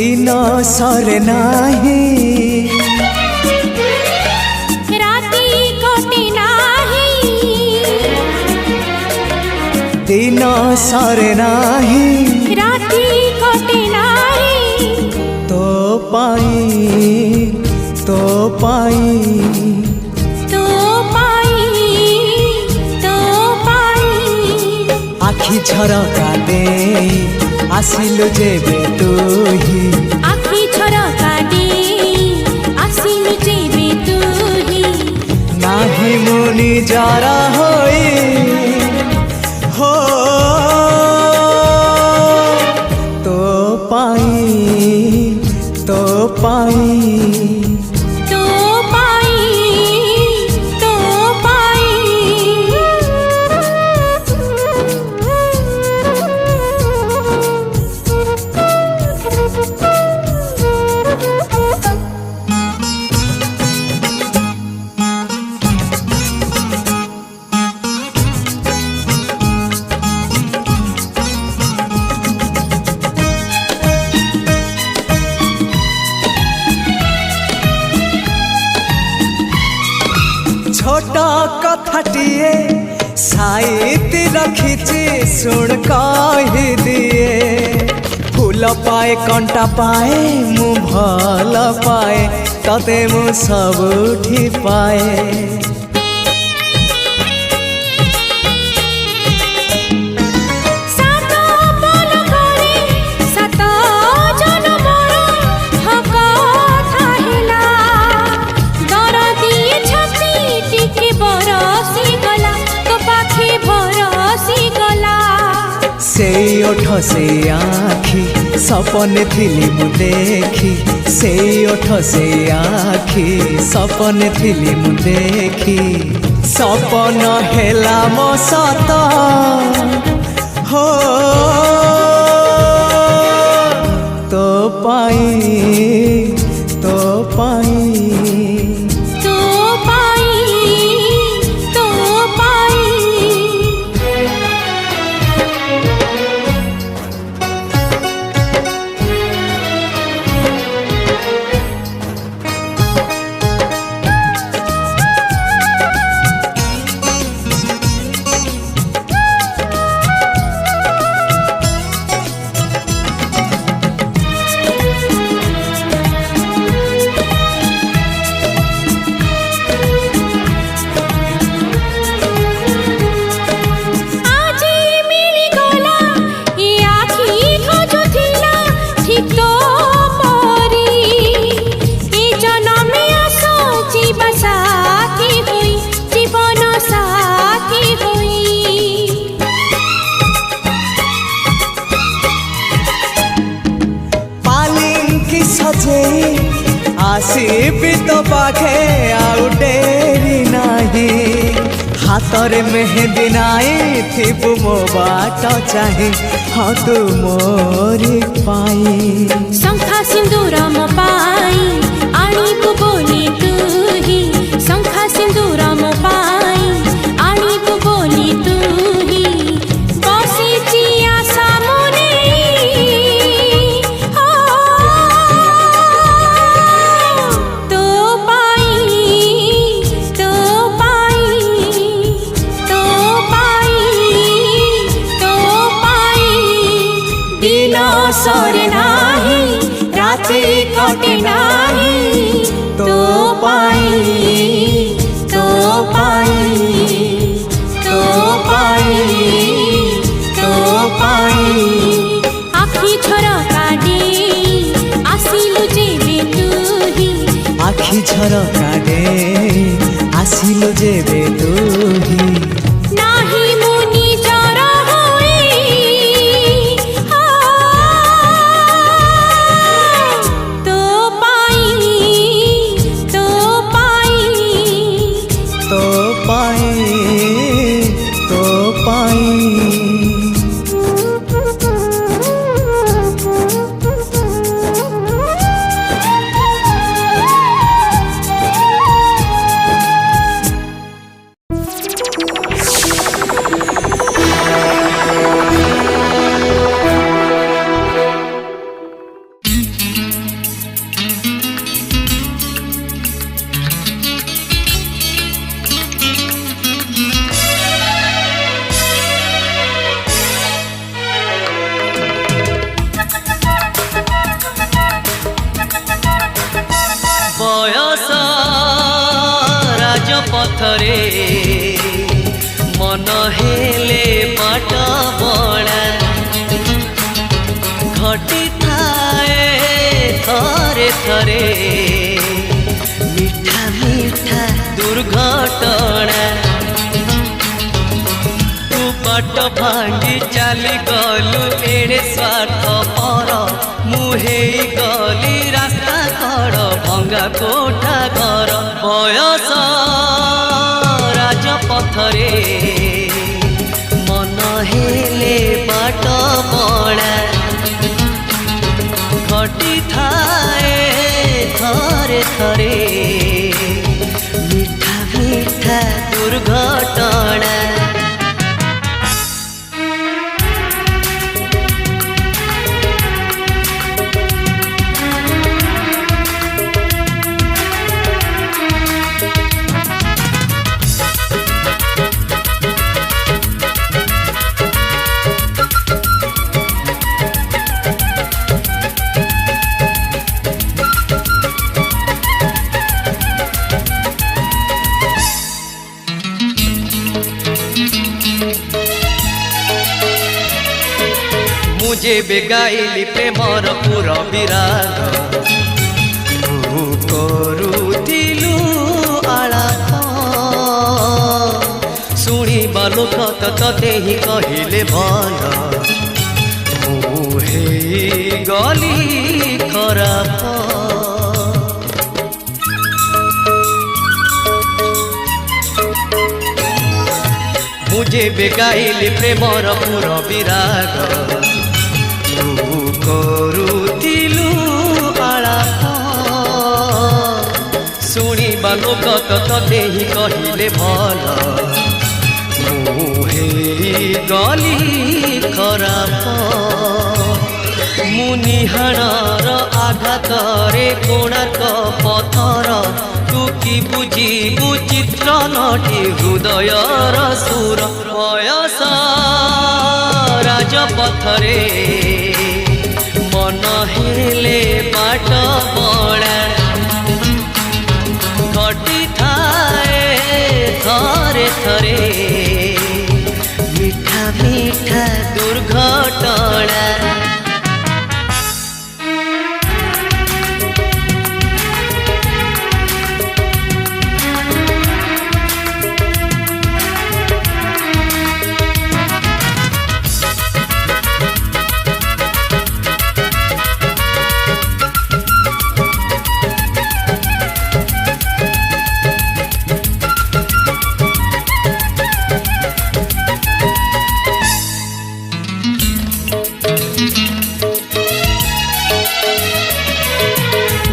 दिन सरे नाही राती कटे नाही दिन सरे नाही राती कटे नाही तो पाई तो पाई तो पाई तो पाई आखि झरका दे आसिलु जेबे तुही आखि झरका दे आसिलु जेबे तुही नाही मुनि जरा होई हो तो पाई तो पाई तो पाई तो पाई छोटा कथाटिए साइती रखिछि सुन कहि दिए फूल पाए कंटा पाए मु भल पाए तते मु सबुठी पाए से ओठ से आखि सपने थिली मु देखी से ओठ से आखि सपने थिली मु देखी सपन हेला मो सत हो तो पाई तो पाई तो पाई तो पाई आसीबी तो पाखे आउ डेरी नाही हाथरे मेहंदी नाई थिबु मो बाट चाहे हाँ तू मोरी पाई शंखा सिंदूर मो पाई आनिबु बोली तुही शंखा सिंदूर मो पाई आनिबु बोली तुही बसिची आशा मने तो पाई तो पाई तो पाई तो पाई दिन सरे नाही राति कटे नाही तो ରାଜପଥରେ ମନ ହେଲେ ବାଟ ବଣା ଘଟିଥାଏ ଥରେ ଥରେ ମିଠା ମିଠା ଦୁର୍ଘଟଣା ତୁ ବାଟ ଭାଙ୍ଗି ଚାଲି ଗଲୁ ଏଡ଼େ ସ୍ୱାର୍ଥପର ମୁଁ ହେଇଗଲି ରାସ୍ତା କଡ଼ ଭଙ୍ଗା କୋଠା ଘର ବୟସ ରାଜପଥରେ ମନ ହେଲେ ବାଟ ବଣା ଘଟିଥାଏ ଥରେ ଥରେ ମିଠା ମିଠା ଦୁର୍ଘଟଣା जेबे गाइली प्रेमर पुर विराग तू करुथिलु आलाप शुणिबा लोक तते ही कहिले भल मु गली खराब मुझे बेगाइली प्रेमर पुर विराग करुथिलु आलाप शुणिबा लोक तते ही कहिले भल मु गली खराब मुनिहाणर आघातरे कोणार्क पथर तू कि बुझिबु चित्र नटी हृदयर सुर बयस राजपथरे मन हेले बाट बणा घटिଥାଏ ଥରେ ଥରେ मिठा मिठा दुर्घटना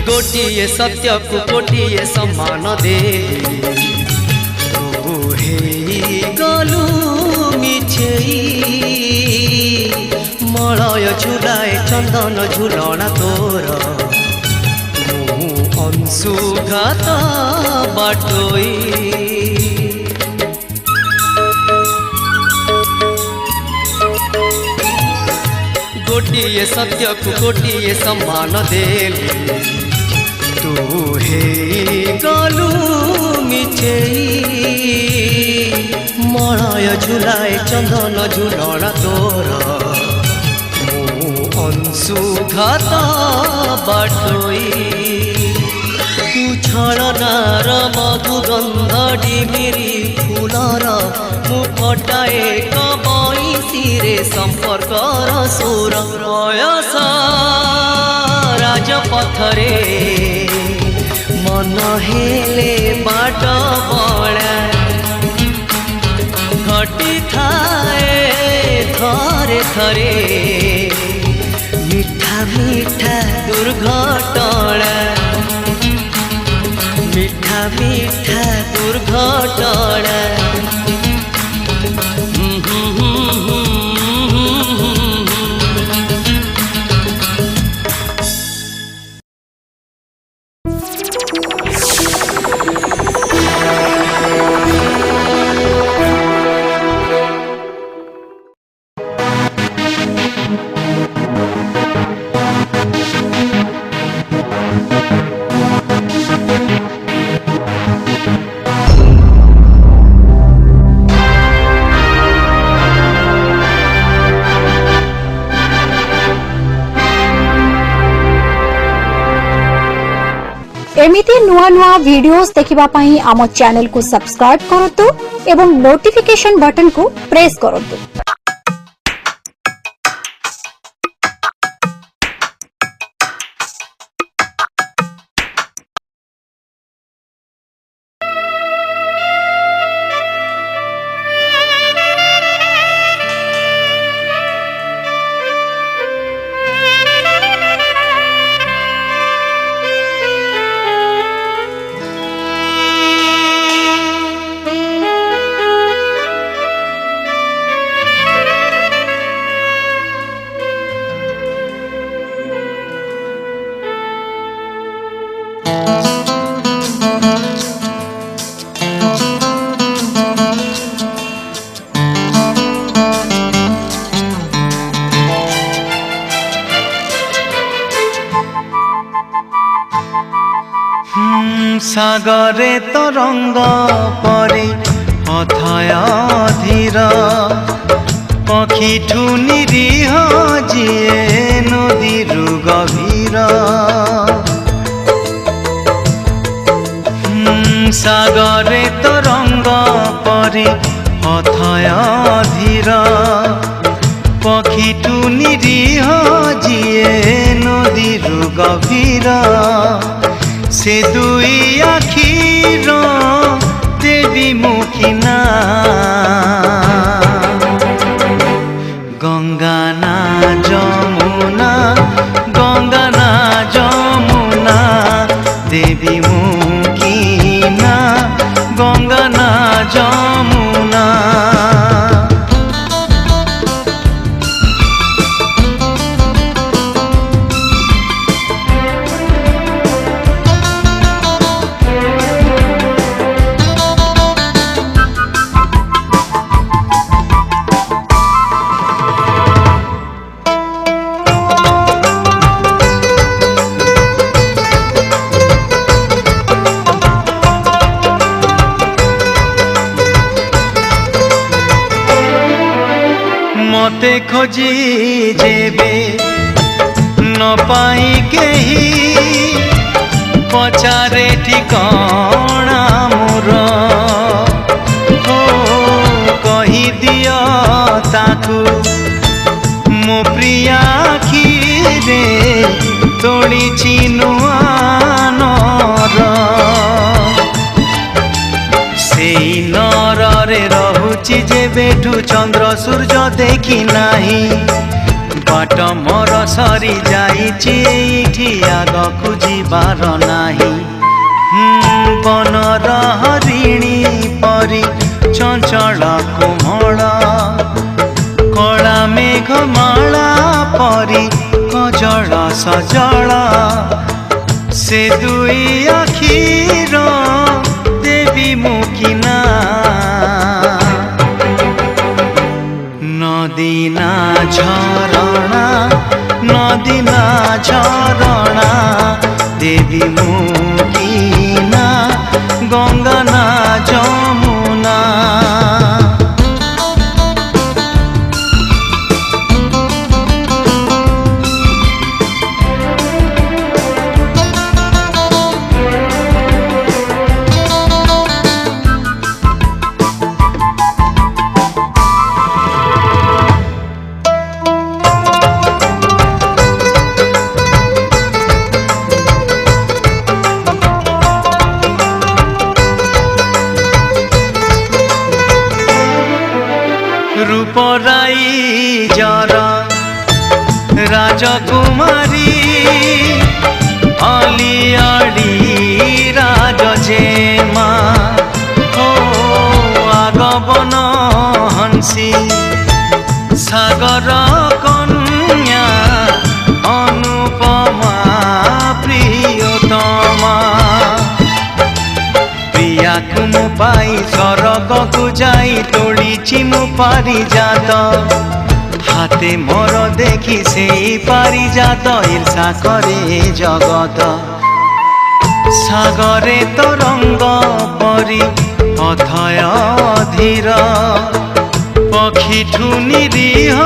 गोटिए सत्य को गोटिए सम्मान दे तू गलु मिछेई मलय झुलाए चंदन झुलना तोर मु अंशुघात बाटोई गोटिए सत्य को गोटिए सम्मान देली तू गलु मिछेई मलय झुलाए चंदन झुलना तोर मु अंशुघात बाटोई तू छलनार मधुगंध डिमिरी फुलर मु फटाए कबईसिरे संपर्कर सुर बयस राजपथरे मन हेले बाट बणा घटिଥାଏ ଥରେ ଥରେ मिठा मिठा दुर्घटना मिठा मिठा दुर्घटना एमिति नुआ नुआ वीडियोस देखिबा पई आम चैनल को सब्सक्राइब करतु एवं नोटिफिकेशन बटन को प्रेस करतु। सागरे तरंग परे अथय धीर पक्षीठू निरीह जिए नदीरु गभीर सागरे तरंग परे अथय धीर पक्षीठू निरीह जिए नदीरु गभीर से दुई आखिर देवी मुखिना गंगा ना जमुना गंगा ना जमुना देवी मुखिना गंगा ना जमुना मते खोजी जेबे न पाई केही पचारे ठिकाना मोर हो कही दियो ताकू मो प्रिया खीरे तोड़ी चिनुआ नर सेई नरे रहुची जेबेठू चंद्र सूर्य देखी नाही बाट मोर सरी जाइछि एठी आगकु जिबार नाही बनर हरिणी परी चंचल कोमल कला मेघमाला परी कजल सजल से दुई आखिर देवी मुखिना नदीना झरणा नदीना झरणा देवी मुखिना गंगा ना जमुना रूपराई जरा राजकुमारी अलियाड़ी राजजेमा हो आगमन हंसी सागर कन्या अनुपमा प्रियतमा प्रियाकु मु पाई स्वर्गकु जाई तोड़ीछि मु पारिजात हाथे मोर देखी से पारिजात ईर्षा करे जगत सागरे तरंग परी अथय धीर पक्षीठू निरीह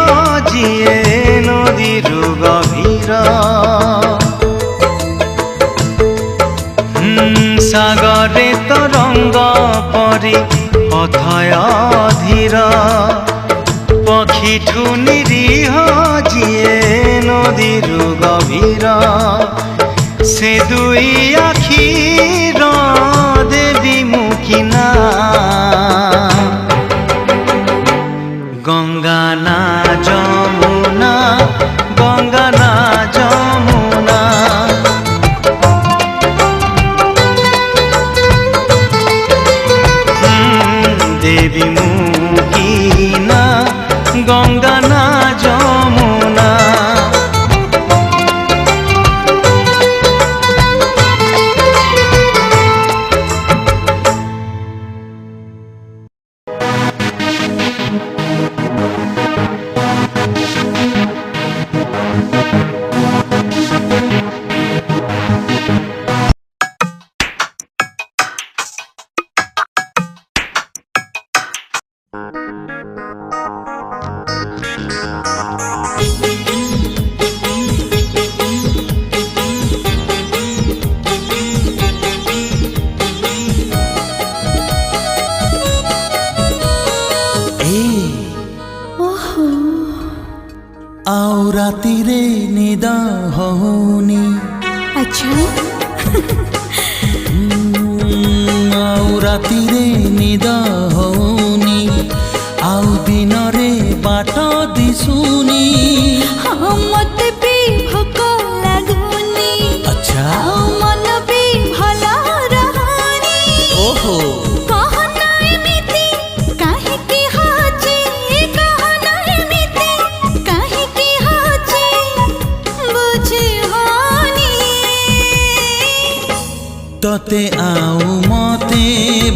जिए नदीरु गभीर সাগরে তরঙ্গ পরি অথয় ধীর পক্ষীঠু নিরীহ যিয়ে নদীর গভীর সে দুই আখির দেবী মুখিনা গঙ্গা না যমুনা গঙ্গা না যমুনা দেবী মুখিনা গঙ্গা না যমুনা ଆଉ ରାତିରେ ନିଦ ହଉନି अच्छा ଆଉ ରାତିରେ ନିଦ ହଉନି ଆଉ ଦିନରେ ବାଟ ଦିଶୁନି हाँ मते भी भोक लागुनी ଆଚ୍ଛା ଆଉ ମନ ବି ଭଲ ରହୁନି ଓହୋ कहना एमिति काहेकि होची कहना एमिति काहेकि होची बुझी होनी ତତେ ଆଉ ମତେ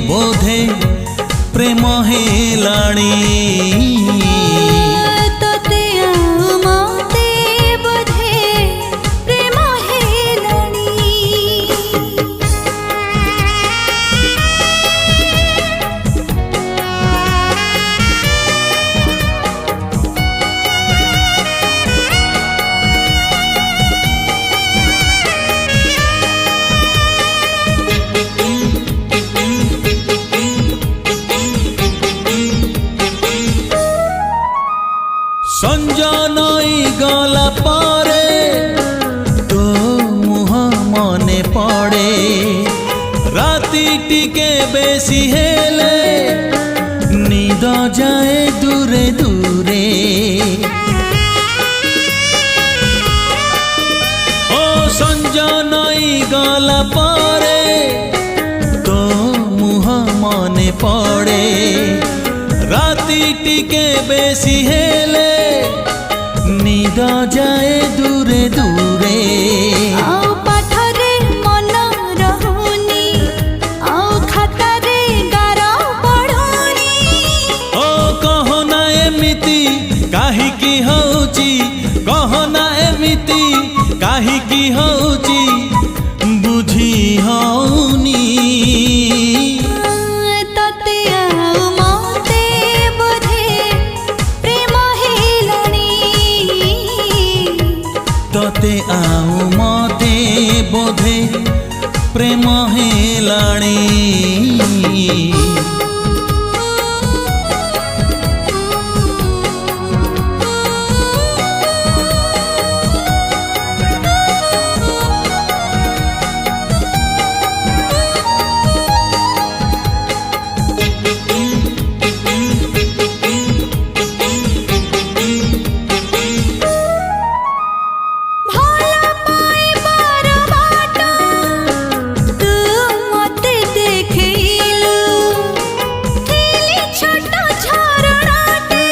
ବୋଧେ ପ୍ରେମ ହେଲାଣି तते ଆଉ ମତେ ବୋଧେ ପ୍ରେମ ହେଲାଣି ସଞ୍ଜ ନଈ ଗଲା ପରେ ତୋ ମୁହଁ ମନେ ପଡ଼େ ରାତି ଟିକେ ବେଶୀ ହେଲେ ନିଦ ଯାଏ ଦୂରେ ଦୂରେ ଓ ସଞ୍ଜ ନଈ ଗଲା ପରେ ତୋ ମୁହଁ ମନେ ପଡ଼େ ରାତି ଟିକେ ବେଶୀ ହେଲେ ନିଦ ଯାଏ ଦୂରେ ଦୂରେ ଆଉ ପାଠରେ ମନ ରହୁନି ଆଉ ଖାତାରେ ଗାର ପଢ଼ୁନି ଓ କହନା ଏମିତି କାହିଁକି ହଉଛି କହନା ଏମିତି କାହିଁକି ହଉଛି ବୁଝି ହଉନି ତତେ ଆଉ ମତେ ବୋଧେ ପ୍ରେମ ହେଲାଣି ତତେ ଆଉ ମତେ ବୋଧେ ପ୍ରେମ ହେଲାଣି ଭଲ ପାଇବାର ବାଟ ତୁ ମତେ ଦେଖେଇଲୁ ଥିଲି ଛୋଟ ଝରଣାଟେ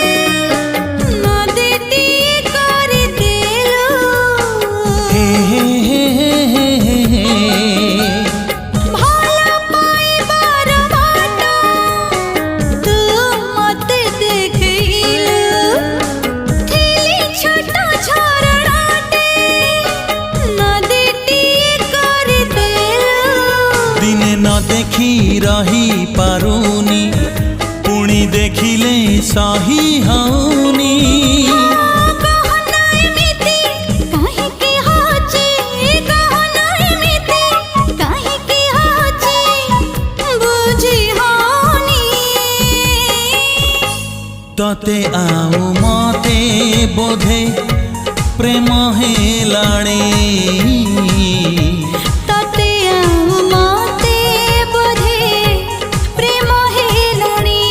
ନଦୀଟି କରିଦେଲୁ ହେ ହେ ହେ ହେ ହେ ହେ ଭଲ ପାଇବାର ବାଟ ତୁ ମତେ ଦେଖେଇଲୁ ଥିଲି ଛୋଟ ଝରଣାଟେ ନଦୀଟି କରିଦେଲୁ ଦିନେ ନ ଦେଖି ରହି ପାରୁନି ପୁଣି ଦେଖିଲେ ସହି ହଉନି कहना एमिति काहेकि होची कहना एमिति काहेकि होची तते आउ मते बोधे प्रेम हेलाणी तते आउ मते बोधे प्रेम हेलाणी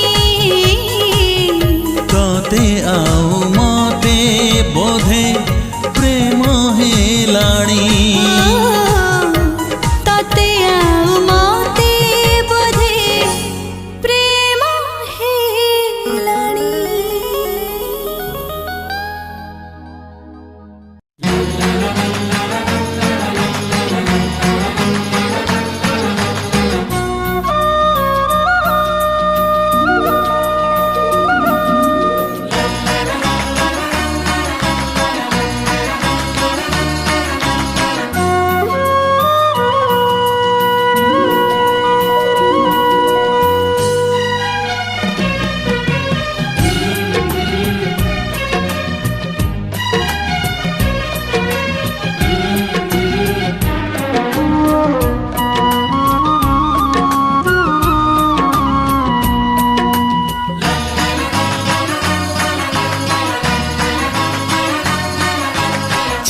तते आउ मते बोधे प्रेम हेलाणी तते आउ मते बोधे प्रेम हेलाणी।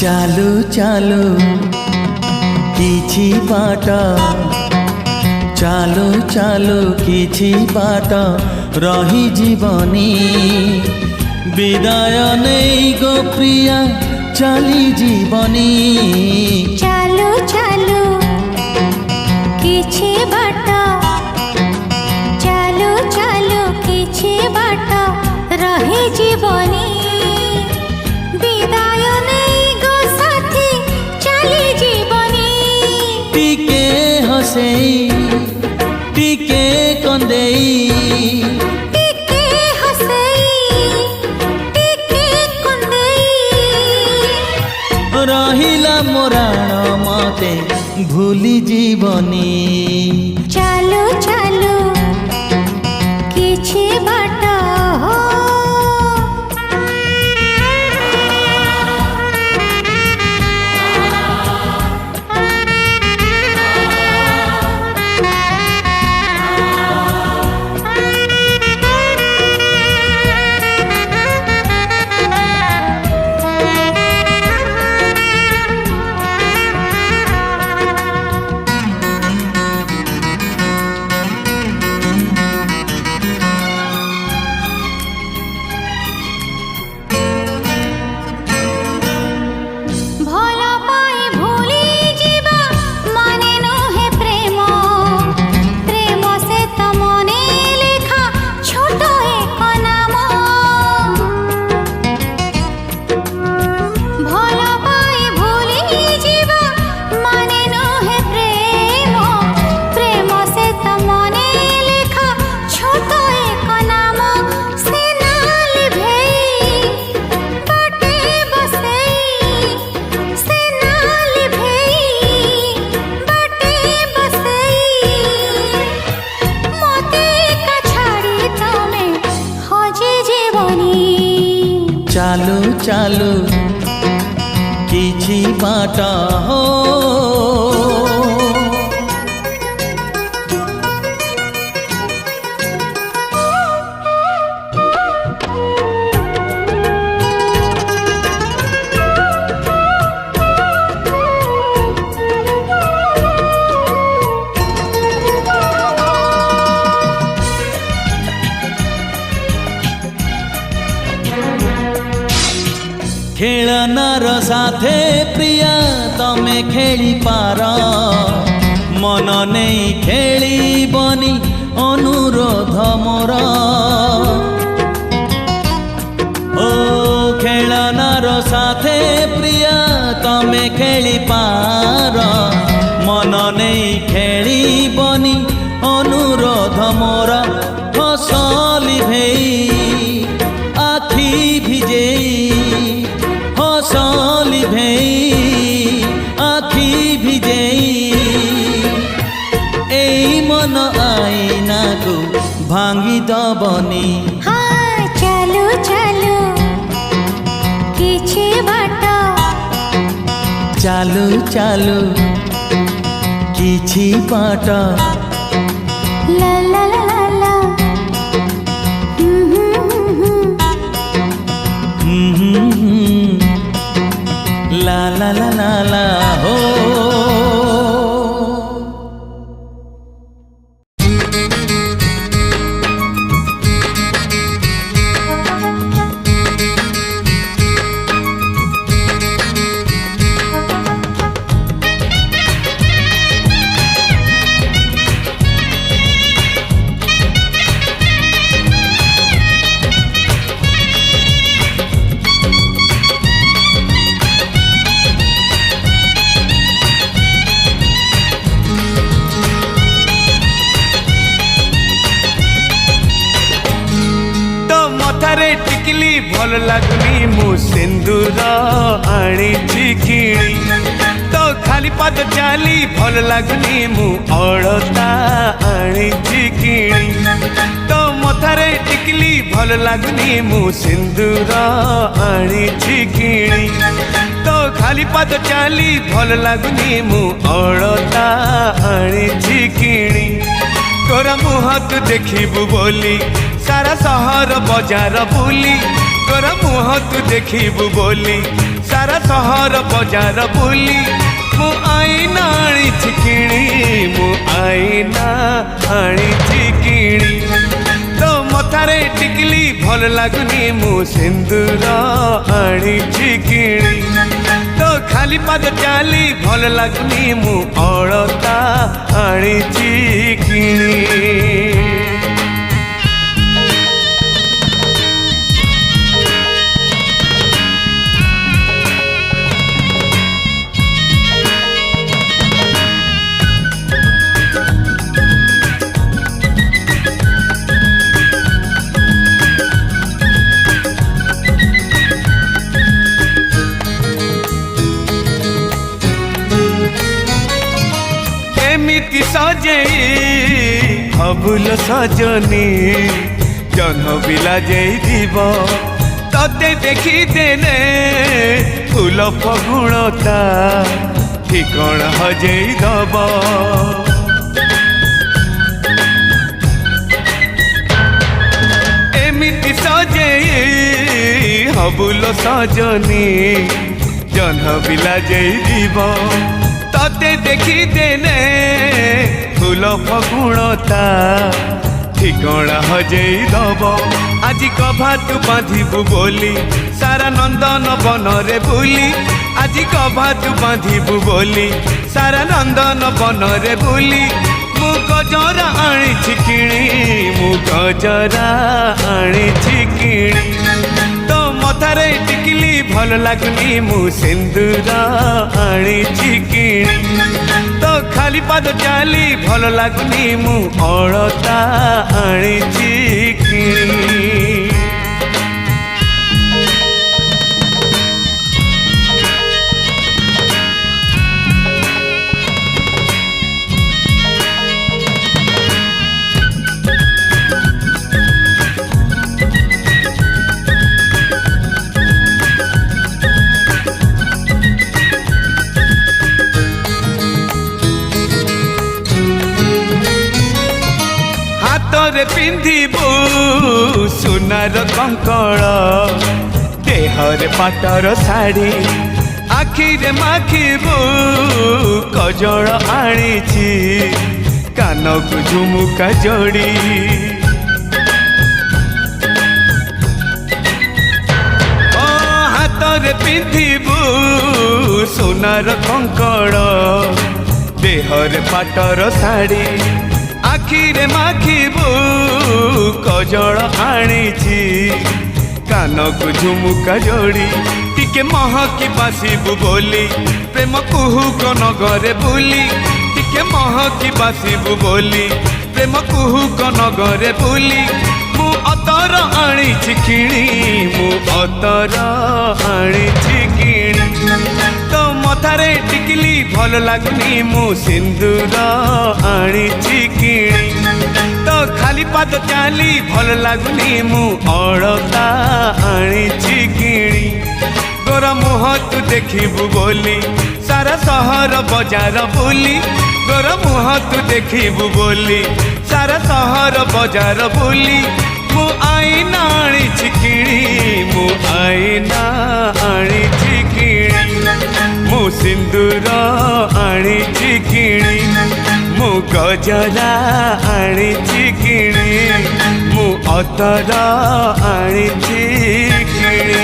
चालू चालू किछि बाट चालू चालू किछि बाट रही जीवनी विदाय नहीं गो प्रिया चली जीवनी चालू चालू किछि बाट चालू चालू किछि बाट रही जीवनी विदाय नहीं गो साथी चली जीवनी टिके हसेई टिके कंदेई टिके हसेई टिके कंदेई रहिला मोराण मते भूली जीवनी चालू चालू किछि बाट हो चालू चालू किछि बाट हो खेलनार साथे प्रिया तमे खेली पार मन नहीं खेली बनी अनुरोध मोर ओ खेलनार साथे प्रिया तमे खेली पार मन नहीं खेली बनी अनुरोध मोर हसली भेई आखि भिजेई हसली भेई आखि भिजेई एई मन आईना को भांगी दबनी हाँ चालू चालू किछि बाट चालू चालू किछि बाट ला ला ला ला मथारे टिकली भल लगुनी मु सिंदूर आनी किणी तो खाली पाद चाली भल लगुनी मु अलता आनी किणी तो मथारे टिकली भल लगुनी मु सिंदूर आनी किणी तो खाली पाद चाली भल लगुनी मु अलता आनी किणी तोर मुह तू देखिबु बोली सारा सहर बजार बुली तोर मुह तू देखिबु बोली सारा सहर बजार बुली मु आईना आनी किणी मु आईना आनी किणी तो मथारे टिकली भल लगुनी मु सिंदूर आनी किणी तो खाली पाद चाली भल लगुनी मु अलता आनी किणी एमिति सजेई हबुल सजनी जन्म बिला जेई दीब तते देखी देने फूल फगुणता ठिकण हजेई दब एमिति सजेई हबुल सजनी जन्म बिला जेई दीब तते देखी देने फूल फगुणता ठिकण हजेई दब आज कभा तू बांधिबु बोली सारा नंदन बन रे बुली आज कभा तू बांधिबु बोली सारा नंदन बन रे बुली मु गजरा आनी किणी मु गजरा आनी किणी तो मथारे टिकली भल लगुनी मु सिंदूर आनी किणी तो खाली पाद चाली भल लगुनी मु अलता आनी किणी हाथरे पिंधिबु सुनार कंकड़ देहरे पाटर साड़ी आखिरे माखिबु कजल आनी कानकु झुमुका जोड़ी हाथरे पिंधिबु सुनार कंकड़ देहरे पाटर साड़ी आखिरे माखिबु कजल आनी कानकु झुमुका जोड़ी टिके महकी बासिबु बोली प्रेम कुहुक नगरे बुली टिके महकी बासिबु बोली प्रेम कुहुक नगरे बुली मु अतर आनी किणी मु अतर आनी किणी तो मथारे टिकली भल लगुनी मु सिंदूर आनी किणी तो खाली पाद चाली भल लगुनी मु अलता आनी किणी तोर मुह तू देखिबु बोली सारा सहर बजार बुली तोर मुह तू देखिबु बोली सारा सहर बजार बुली मु आईना आनी किणी मु आईना आनी किणी मु सिंदूर आनी किणी मु गजरा आनी किणी मु अतर आनी किणी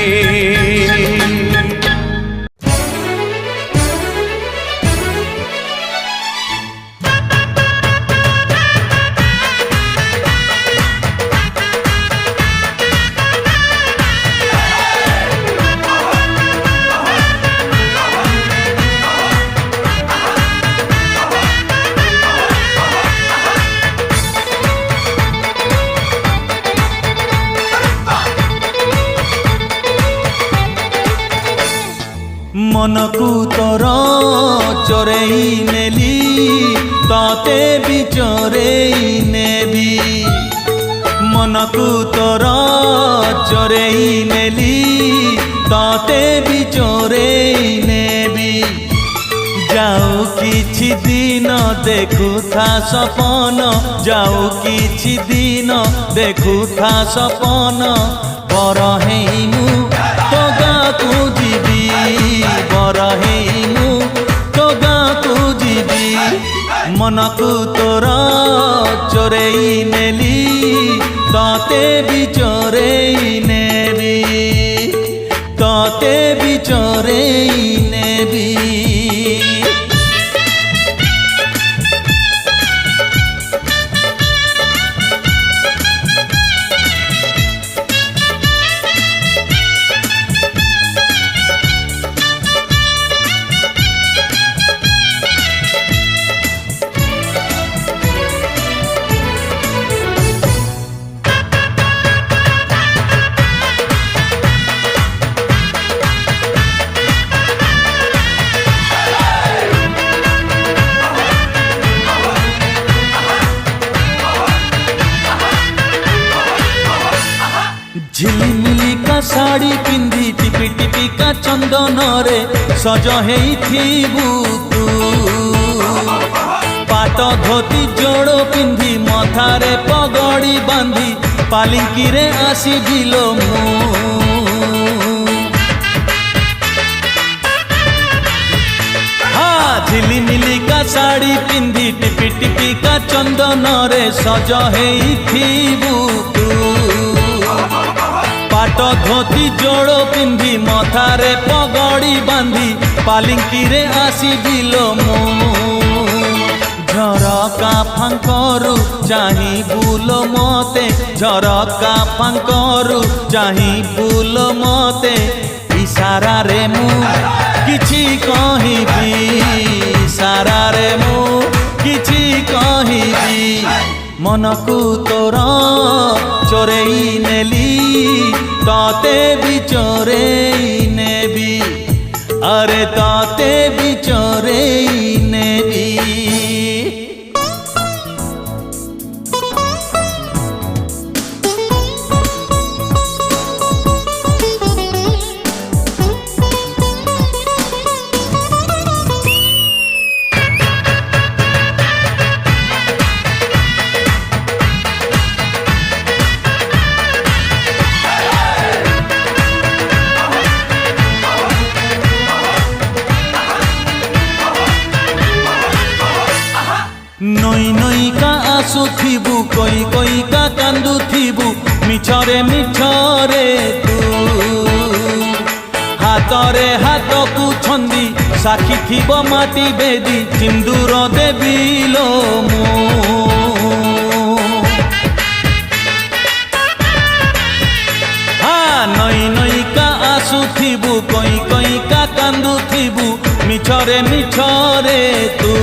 मनकु तोर चोरेई नेली तते भी चोरेई नेबी मनकु तोर चोरेई नेली तते भी चोरेई नेबी जाऊ किछि दिन देखुथा सपन जाऊ किछि दिन देखुथा सपन बर हेमु तो गाँकु जीवी बर हेमु तो गाँकु जीवी मनकु तोर चोरेई नेली तते भी चोरेई नेबी तते भी चोरेई नेबी झिलिमिली का साड़ी पिंधी टिपी टिपी का चंदन रे सज हेइथिबु तू पाट धोती जोड़ पिंधी मथारे पगड़ी बांधी पालिंकी रे आसीबिलो मु झिलिमिली का साड़ी पिंधी टिपी टिपी का चंदन रे सज हेइथिबु तू पाट धोती जोड़ पिंधी मथारे पगड़ी बांधी पालिंकी रे आसीबिलो मु झरका फांकरू चाही बुलो मते झरका फांकरू चाही बुलो मते इशारा रे मु किछि कहिबी इशारा रे मु किछि कहिबी मनकु तोर चोरेई नेली तते भी चोरेई नेबी अरे तते भी चोरेई नेबी नई नई का आसुथिबु कोई कोई का कांदुथिबु मिछरे मिछरे तू हातरे हाथ को छंदी साखी थिबो माटी बेदी सिंदूर देबिलो मु नई नई का आसुथिबु कोई कोई का कांदुथिबु मिछरे मिछरे तू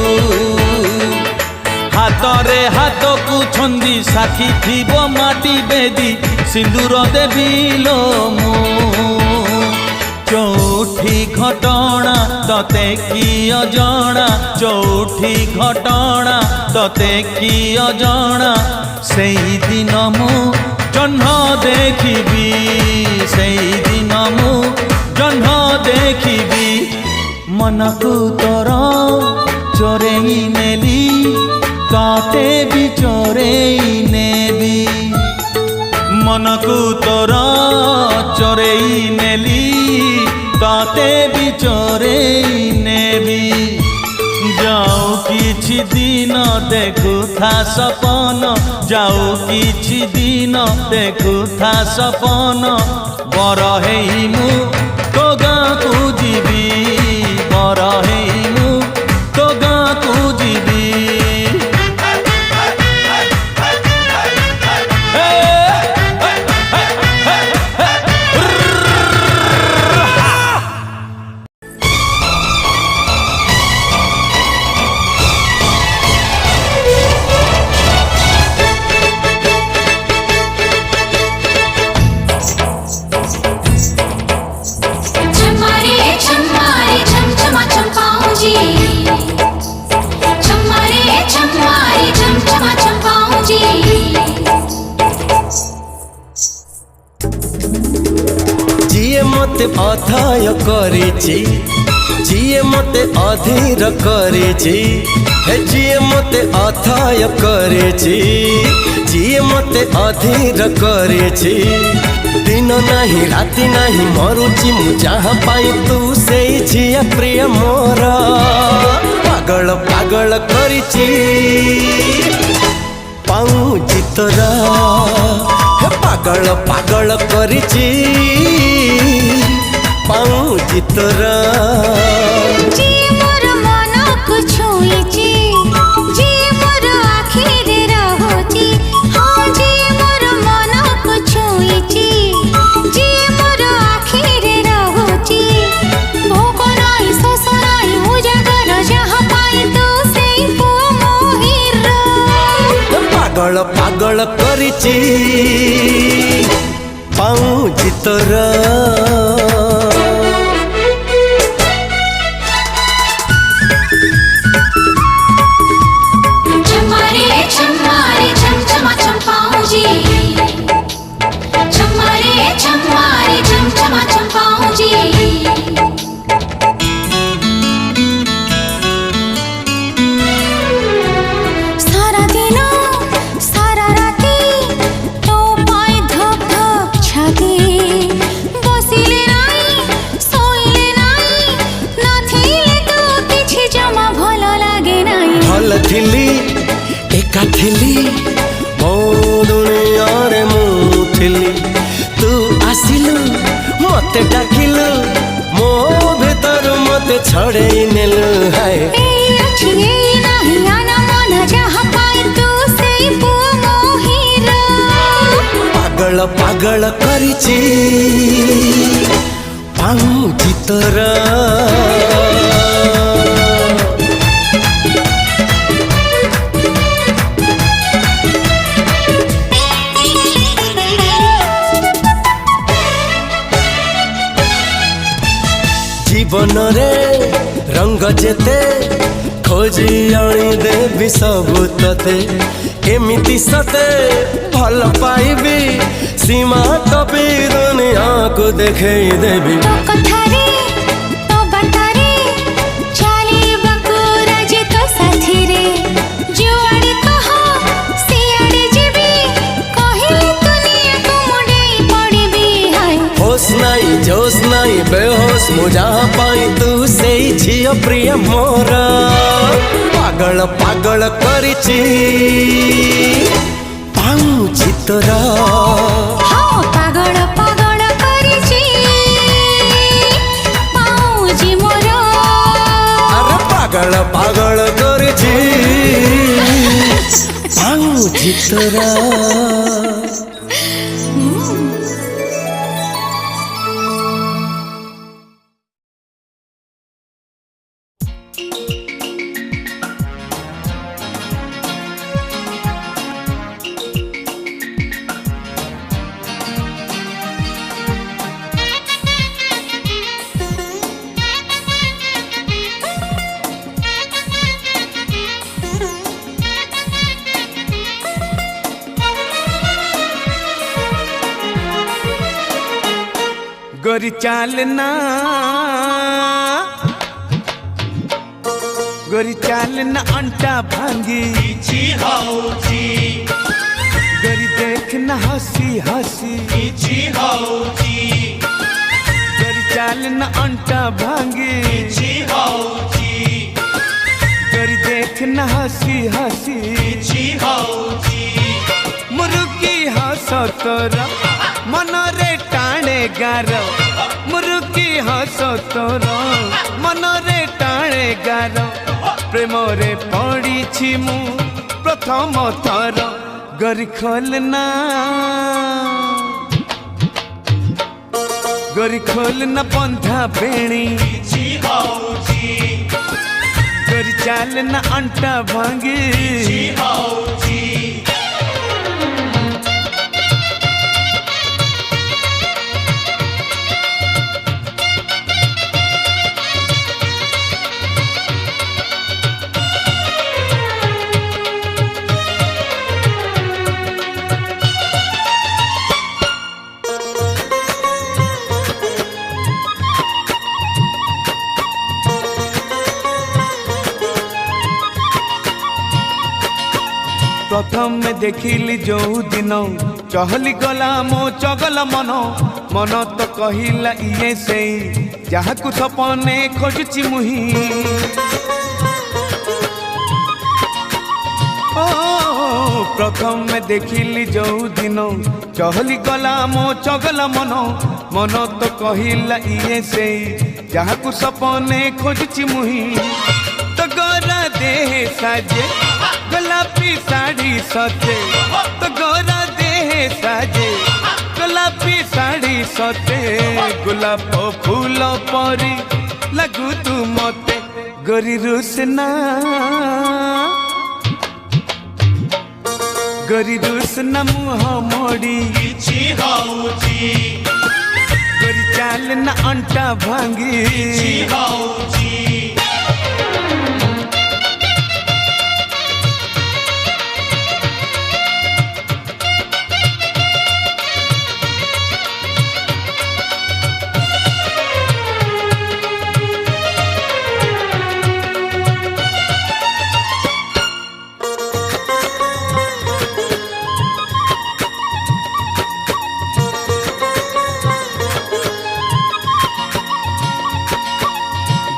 हातरे हाथ को छंदी साखी थिबो माटी बेदी सिंदूर देबिलो मु चौठी घटना तते कि अजणा चौठी घटना तते कि अजणा सेई दिन मु जह्न देखिबी सेई दिन मु जह्न देखिबी मनकु तोर चोरेई नेली तते भी चोरेई नेबी मनकु तोर चोरेई नेली तते भी चोरेई नेबी जाऊ किछि दिन देखुथा सपन जाऊ किछि दिन देखुथा सपन बर हेइमु तो गाँकु जीवी बर हेइमु तो गाँकु जीवी झम्मारे झम्मारे मते अथय करिछि जिए मते अधीर करिछि हे जिए मते अथय करिछि जिए मते अधीर करिछि दिन नाही राति नाही मरुछि मु जहाँ पाई तू से झिया प्रिय मोर पागल पागल करिछि पाऊँ तोरा हे पागल पागल करिछि पाऊँ तोरा जी मोर मनକୁ छुइछि जी मोर आखिरे रहुछि हाँ जी मोर मनକୁ छुइछि जी मोर आखिरे रहुछि भोक नाही शोष नाही उजागर जहाँ पाई तू सेई पुओ मोहिर पागल पागल करिछि पाऊँ तोरा छम्मारे छम छमा छम पाऊँ जी छम्मारे छम छमा छम पाऊँ जी सारा दिन सारा राति तो पाए धक धक छाती बसिले नाई सोइले नाई नथिले तो किछि जमा भल लागे नाई भल थिली एका थिली मो दुनिया रे मु थिली तू आसिलु मते डाकिलु मो भीतर मते छड़ेई नेलु हाय एई अछि एई नाही आना मन जहाँ पाए तू सेई पुओ मोहिर पागल पागल करिछि पाऊँ तोरा जीवन रे रंग जेते खोजी आनी देवी सबु तते एमिति सते भल पाइबी सीमा टपी दुनिया को देखेई देवी तो कथारे तो बाटारे चालिबाकु राजे तो साथी रे जुआड़े कह सियाड़े जीवी कहिले दुनिया को मुडेई पड़िबी हाय होश नहीं जोश नहीं बेहोश मु जहाँ पाई तू से झियो प्रिय मोर पागल पागल करिछि पाऊँ तोरा हाँ पागल पागल करिछि पाऊँ जी मोर अरे पागल पागल करिछि पाऊँ तोरा गोरी चालना गोरी चालना अंटा भांगी गोरी देखना हंसी हंसी गोरी चालना अंटा भांगी गोरी देखना हंसी हंसी मुर्गी हंसो तोरा मन रे टाणे गार मुर्गी हंसो तोरा मन रे टाणे गार प्रेम रे पड़ी मु प्रथम थर गरी खोलना गरी खोलना बंधा बेणी गरी चालना अंटा भांगी देखिली जो दिन चहली गला मो चगल मन मन तो कहिला इए से जहाँ कुछ सपने खोजुची मुही प्रथम में देखिली जो दिन चहली गला मो चगल मन मन तो कहिला इए से जहाँ कुछ सपने खोजुची मुही तो गोरा देह साजे गोलापी साड़ी सजे तो गोरा देह साजे गोलापी साड़ी सजे गोलाप फूल परी लगू तू मते गोरी रुसना गोरी रुसना मुह मोड़ी गोरी चाल ना अंटा भांगी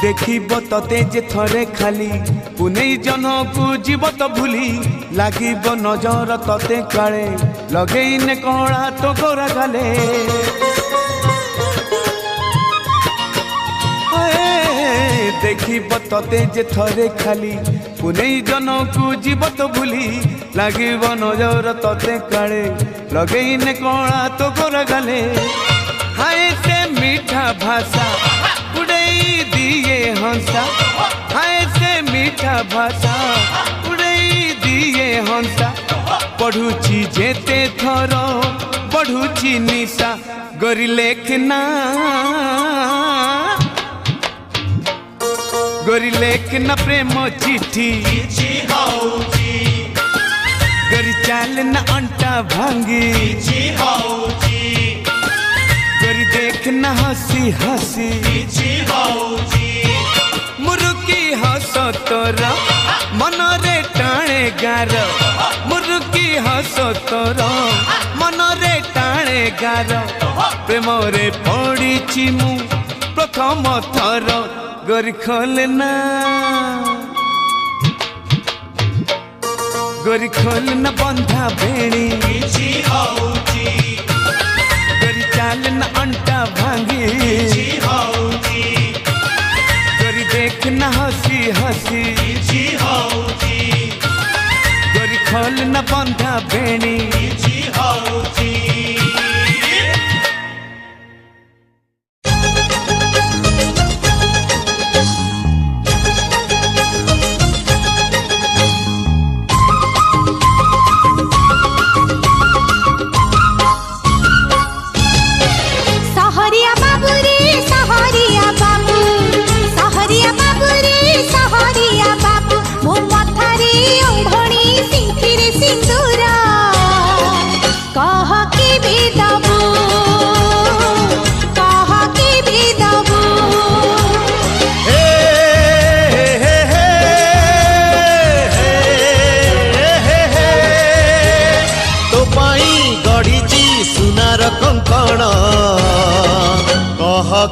देखिब तते जे थरे खाली पुनै जन को जीव तो भूली लागिब नजर तते काले लगेइने कणा तो गोरा गाले देखिब तते जे थरे खाली पुनै जन को जीव तो भूली लागिब नजर तते काले लगेइने कणा तो गोरा गाले हाय से मीठा भाषा दिए हंसा हाय से मीठा भाषा उड़ई दिए हंसा पढ़ुची जेते थर पढ़ुची निशा गोरी लेखना प्रेम चिट्ठी गोरी चाल ना अंटा भांगी गोरी देखना हंसी हंसी मुरुकी हस तोरा मन रे टाणे गार मुरुकी हस तोरा मन रे टाणे गार प्रेम रे पड़ी मु प्रथम थर गोरी खोलना बंधा बेणी गोरी चाल न अंटा भांगी गोरी देखना हंसी हंसी गोरी खोल न बंधा बेणी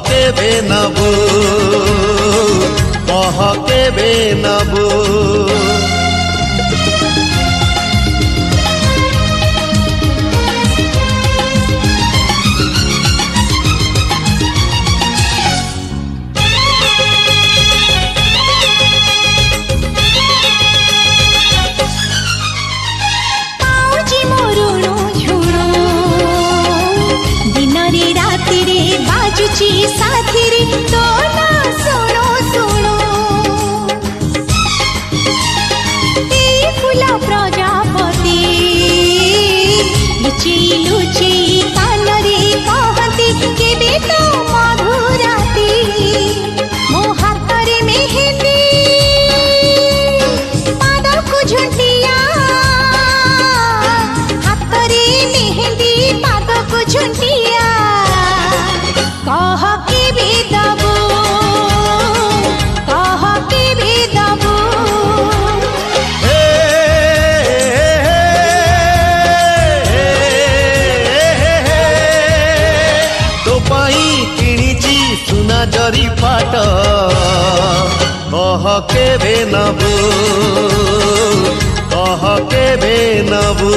केबे नबो कह केबे नबो साथी रे तो ना सुनो सुनो ए फूला प्रजापति लुची लुची कान रे कहती केबे तो मधुराती मो हाथ रे मेहंदी पाद को झुंटिया हाथ रे मेहंदी पाद को झुंटिया कह के भी दबो केबे नबू कह केबे नबू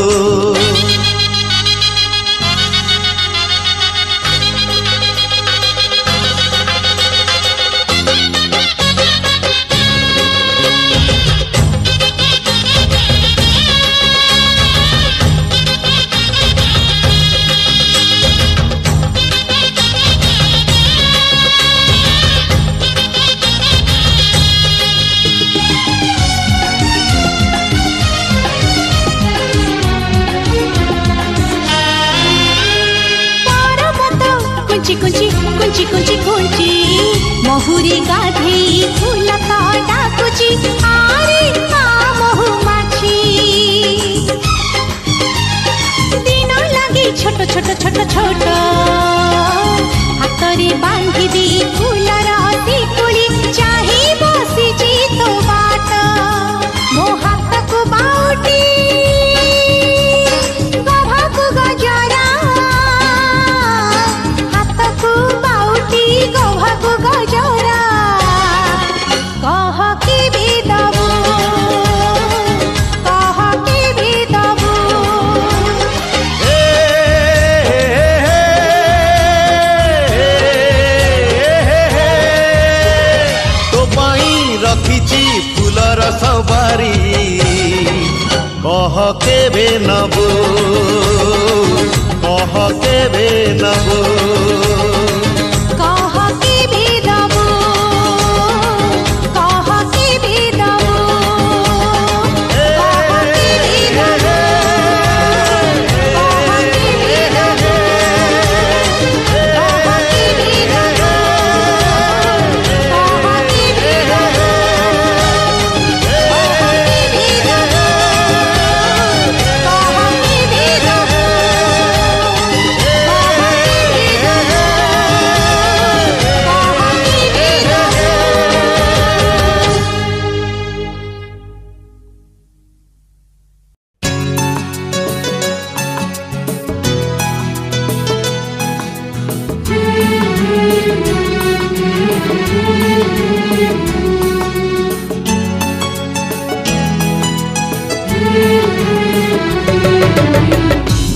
कुंची कुंची कुंची महुरी गाधेई फूल तो डाकुची आरे महु माछी दिन लगे छोट छोट छोट छोट हाथरे बांधी दी फूलर टिकुली चाही बसिची तो बाट मो हाथ को बाउटी गभाको गजरा हाथको बाउटी गभाको गजरा कह के बेदबू कह के बेदबू तो पाई रखिची फूलर सवारी कह केबे नबू कह केबे नबू कह के बेदबू कह के बेदबू कह के बेदबू कह के बेदबू कह के बेदबू कह के बेदबू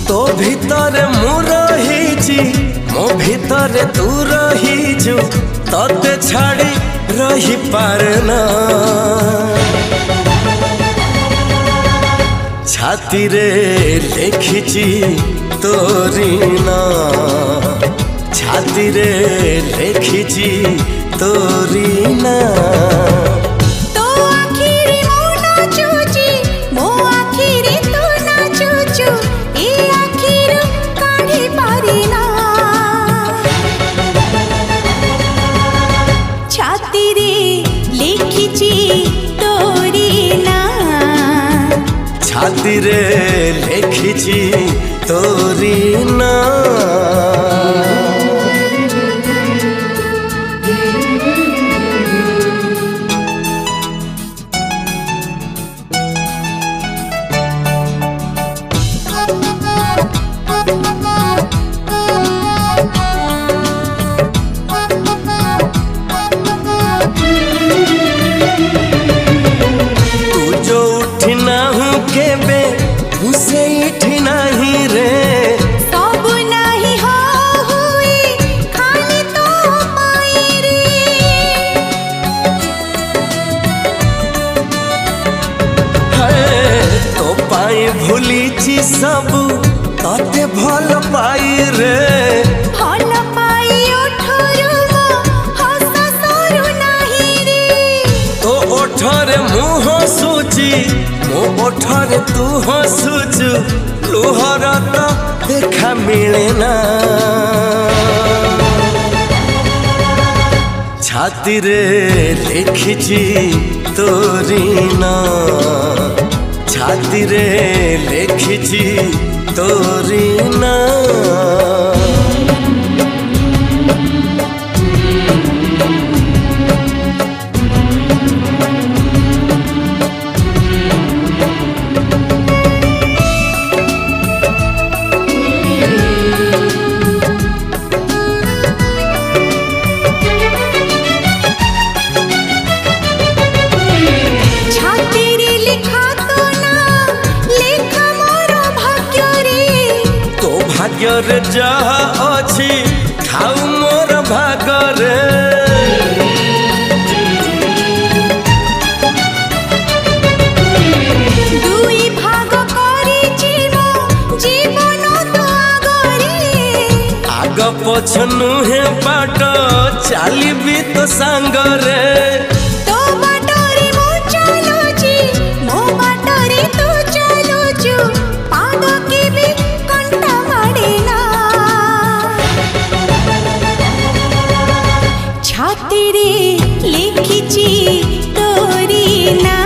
तो भीतर मु रहीची मो भीतर तू रहीजु तते छाड़ी रही पारना छाती रे लेखिची तोरी ना छाती रे लेखिची तोरी ना तो आखिरी मो नाचुची मो आखिरी तू नाचुचु ए आखिर काढी पारिना छाती रे लिखिची तोरी ना छाती रे लेखिची तोरी ना तू जो उठी ना हूँ केबे उसे इठी नहीं रे सब नहीं हो हुई खाली तो पाई रे है तो पाई भूलीची सब तते भल पाई रे भल पाई उठरू मो हस सरू नहीं रे तो ओठरे मुँह सूची मो ओठरे तू हसुचु लुहर तो देखा मिले ना छाती रे लिखिची तोरी ना छाती रे लिखिची तोरी ना भाग्य जहा अछि ठाउ मोर भागरे দুই ভাগ করিছি মো জীবন তো আগরে आग पछ नुहे बाट चालिबी तो सांगरे তো বাটরে মো চালুছি মো বাটরে তু চালুছু পাদ কেবে কণ্টা মাড়ে না ছাতিরে লিখিছি তোরি না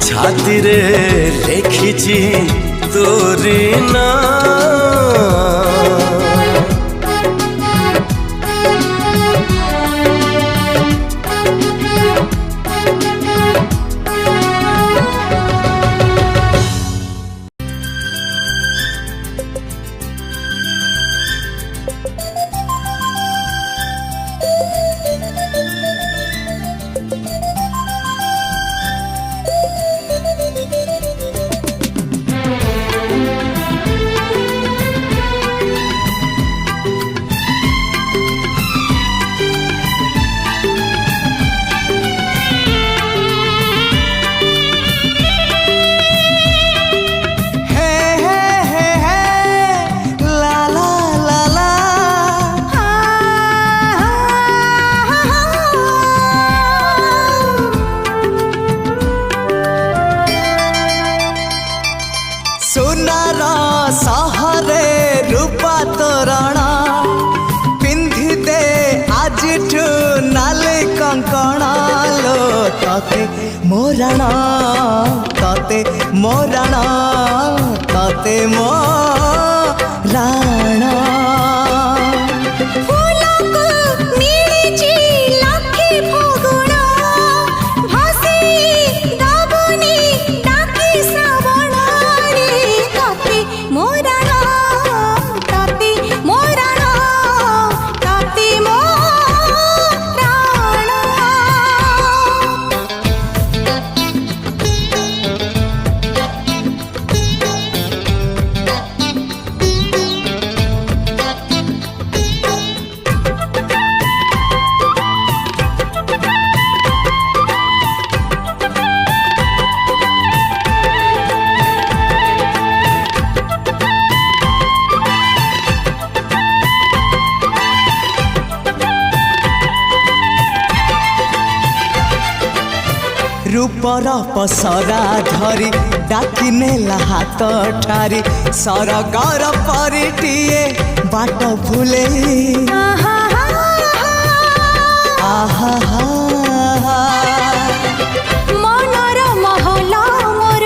छाती रे लिखिছি तोरी ना हे हे हे हे ला ला ला ला सोनार सहरे रूपा तोरण पिंधि दे आज नाले कंकण लो तते मोरण तते मोरण तते मोरण ফুলকু মিলিছি লক্ষে ফগুণ ভাসি দবনি ডাকি শ্রাবণ রে ততে মোরাণ ততে মোরাণ ততে মোরাণ रूपर पसरा धरी डाकी नेला हाथ ठारी सरगर परिटिए बाट भूले आहा মনর মহল মোর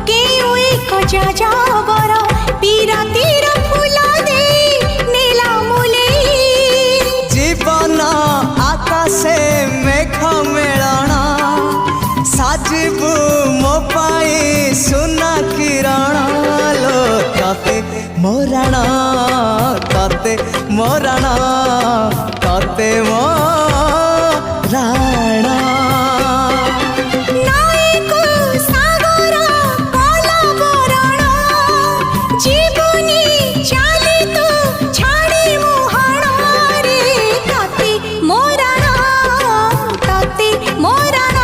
কেউ এক যাযাবর পিরাতির ফুল দেই নীলা মুলে जीवन आकाशे मेघ मेलण साजिबु मो पाई सुना किरण लो तते मोरण तते मोरण तते मोरण নায়কু সাগর কলবরণ জীবনী চালি তু ছাড়ি মুহাণ রে ততে মোরাণ ততে মোরাণ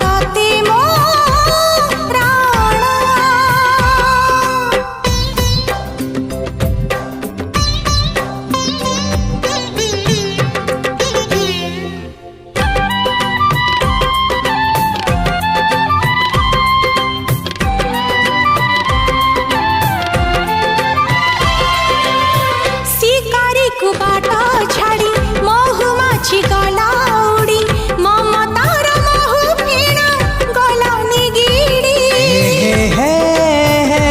ততে মোরাণ শিকারি কু বাট ছাড়ি মহু মাছি গলা উড়ি মমতার মহু ফেনা গলা নিগিড়ি हे हे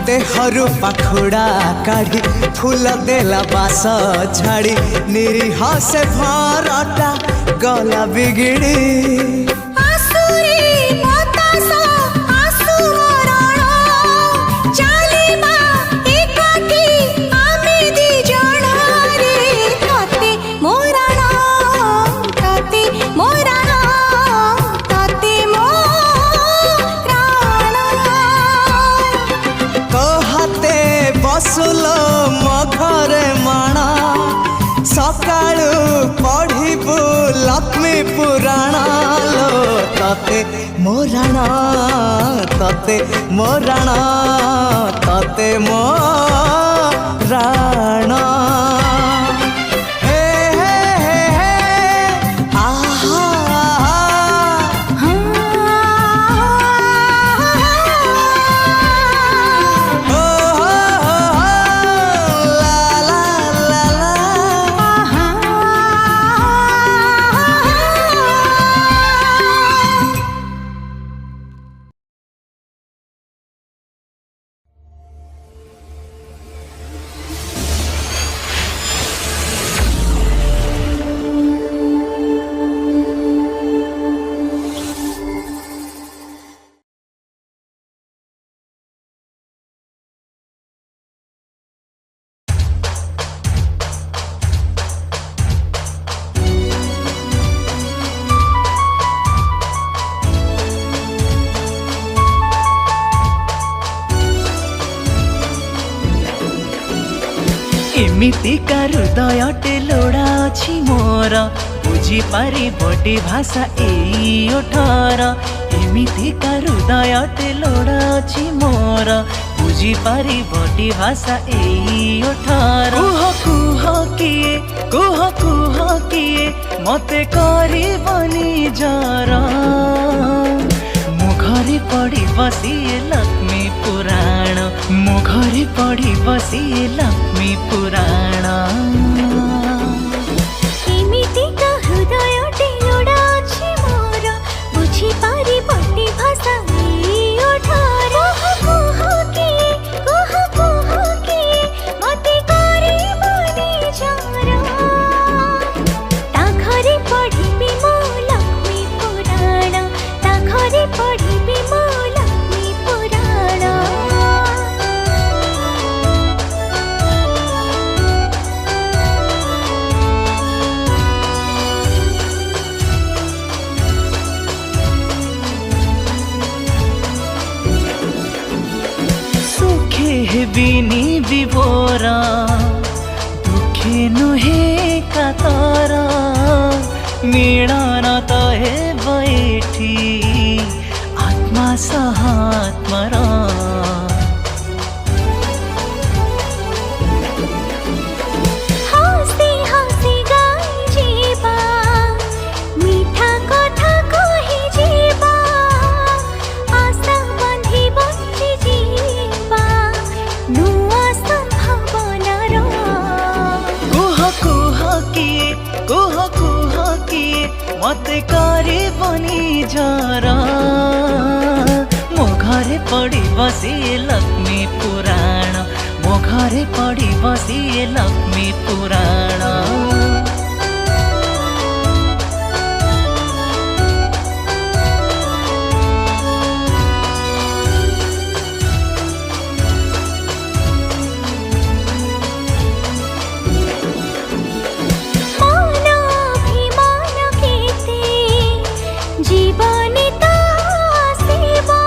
देहरु पाखुड़ा काढ़ी फूल देला बास झाड़ी निरीह से भरटा गला बिगिड़ी আসুরে বাতাস আসু মরণ চালিবা একাকি আমি দিজন রে ততে মোরাণ ততে মোরাণ ততে মোরাণ तते मोराण तते मोराण तते मोराण हे हे हे हे आहा ओ हो ला ला ला ला एमितिका हृदयटे लोड़ा अछि मोर बुझी पारि बटी भाषा एई ओठर एमितिका हृदयटे लोड़ा अछि मोर बुझी पारि बटी भाषा एई ओठर कुह किए मते करिबनी जरा मो घरे पड़ी बसिए लक्ष्मी पुराण मो घरे पड़ी बसिए लक्ष्मी पुराण एमितिका हृदयटे लोड़ा अछि मोर बुझी पारि बटी भाषा एई ओठर कुह किए मते करिबनी जरा ता घरे पढ़िबी मो लक्ष्मी पुराण ता घरे पढ़िबी मो लक्ष्मी पुराण सुखे हेबिनी विभोरा दुखे नुहे कातर मिलन त हे बैठी आत्मा सह आत्मर हसी हसी गाई जीवा मीठा कथा कही जीवा आशा बांधी बंची जीवा नुआ संभावनार कुह किए मते करिबनी जरा मो घरे पड़ी बसिए लक्ष्मी पुराण मो घरे पड़ी बसिए लक्ष्मी पुराण मान अभिमान केते जीवने ता आसीबा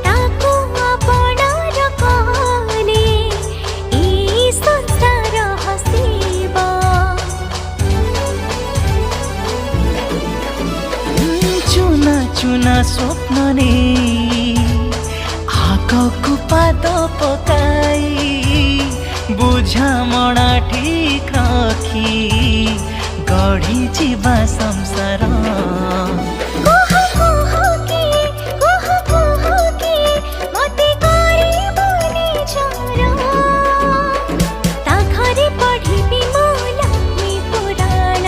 ताको अपनार कहले ई संसार हसीबा चुना चुना स्वप्न ने आगको पाद पकाई बुझामणा ठीक रखी गढ़ी जीवा संसार कुह किए मते करिबनी जरा ता घरे पढ़िबी मो लक्ष्मी पुराण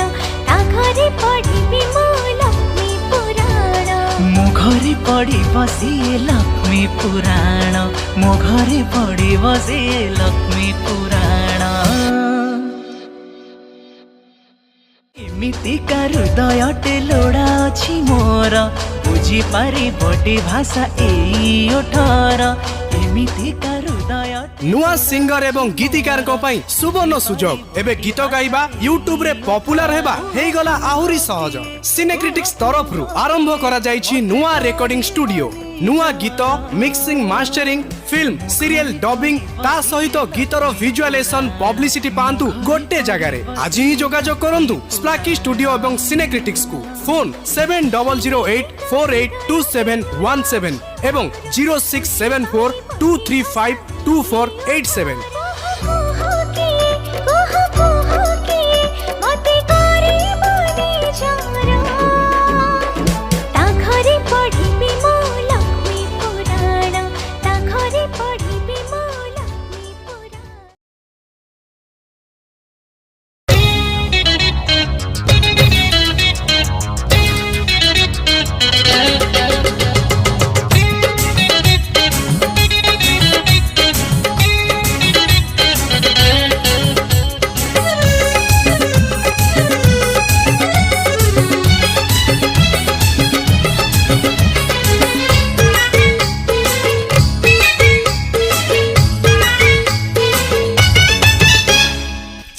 ता घरे पढ़िबी मो लक्ष्मी पुराण मो घरे पड़ी बसिए लक्ष्मी पुराण मो घरे पड़ी बसिए लक्ष्मी पुराण एमितिका हृदयटे लोड़ा अछि मोर बुझी पारि बटी भाषा एई ओठर एमितिका हृदय नुआ सिंगर एवं गीतिकार को पाई सुवर्ण सुजोग एबे गीत गाइबा यूट्यूब रे पॉपुलर हेबा हेई गला आहुरी सहज सिनेक्रिटिक्स तरफ रु आरंभ करा जाईछि नुआ रेकॉर्डिंग स्टूडियो नुआ गीत mixing mastering film serial dubbing ता सहित गीतर विजुअलाइजेशन पब्लिसिटी पांतु गोटे जगह आज ही जोगाजोग करंतु स्प्लाकी स्टूडियो एवं सिनेक्रिटिक्स को फोन 7008482717 एवं 0674235248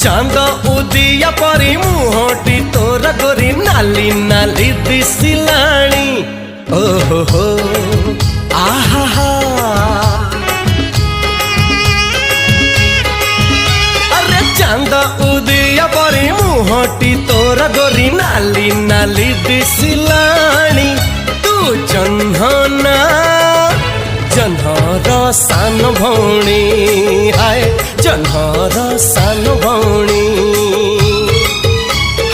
चांद उदिया परी मुहटी तोर गोरी नाली नाली दिसिलाणी ओहो हो आहा अरे चांद उदिया परी मुहटी तोर गोरी नाली नाली दिसिलाणी तू जन्हना जन्हर सान भौणी हाय जन्हर सान भौणी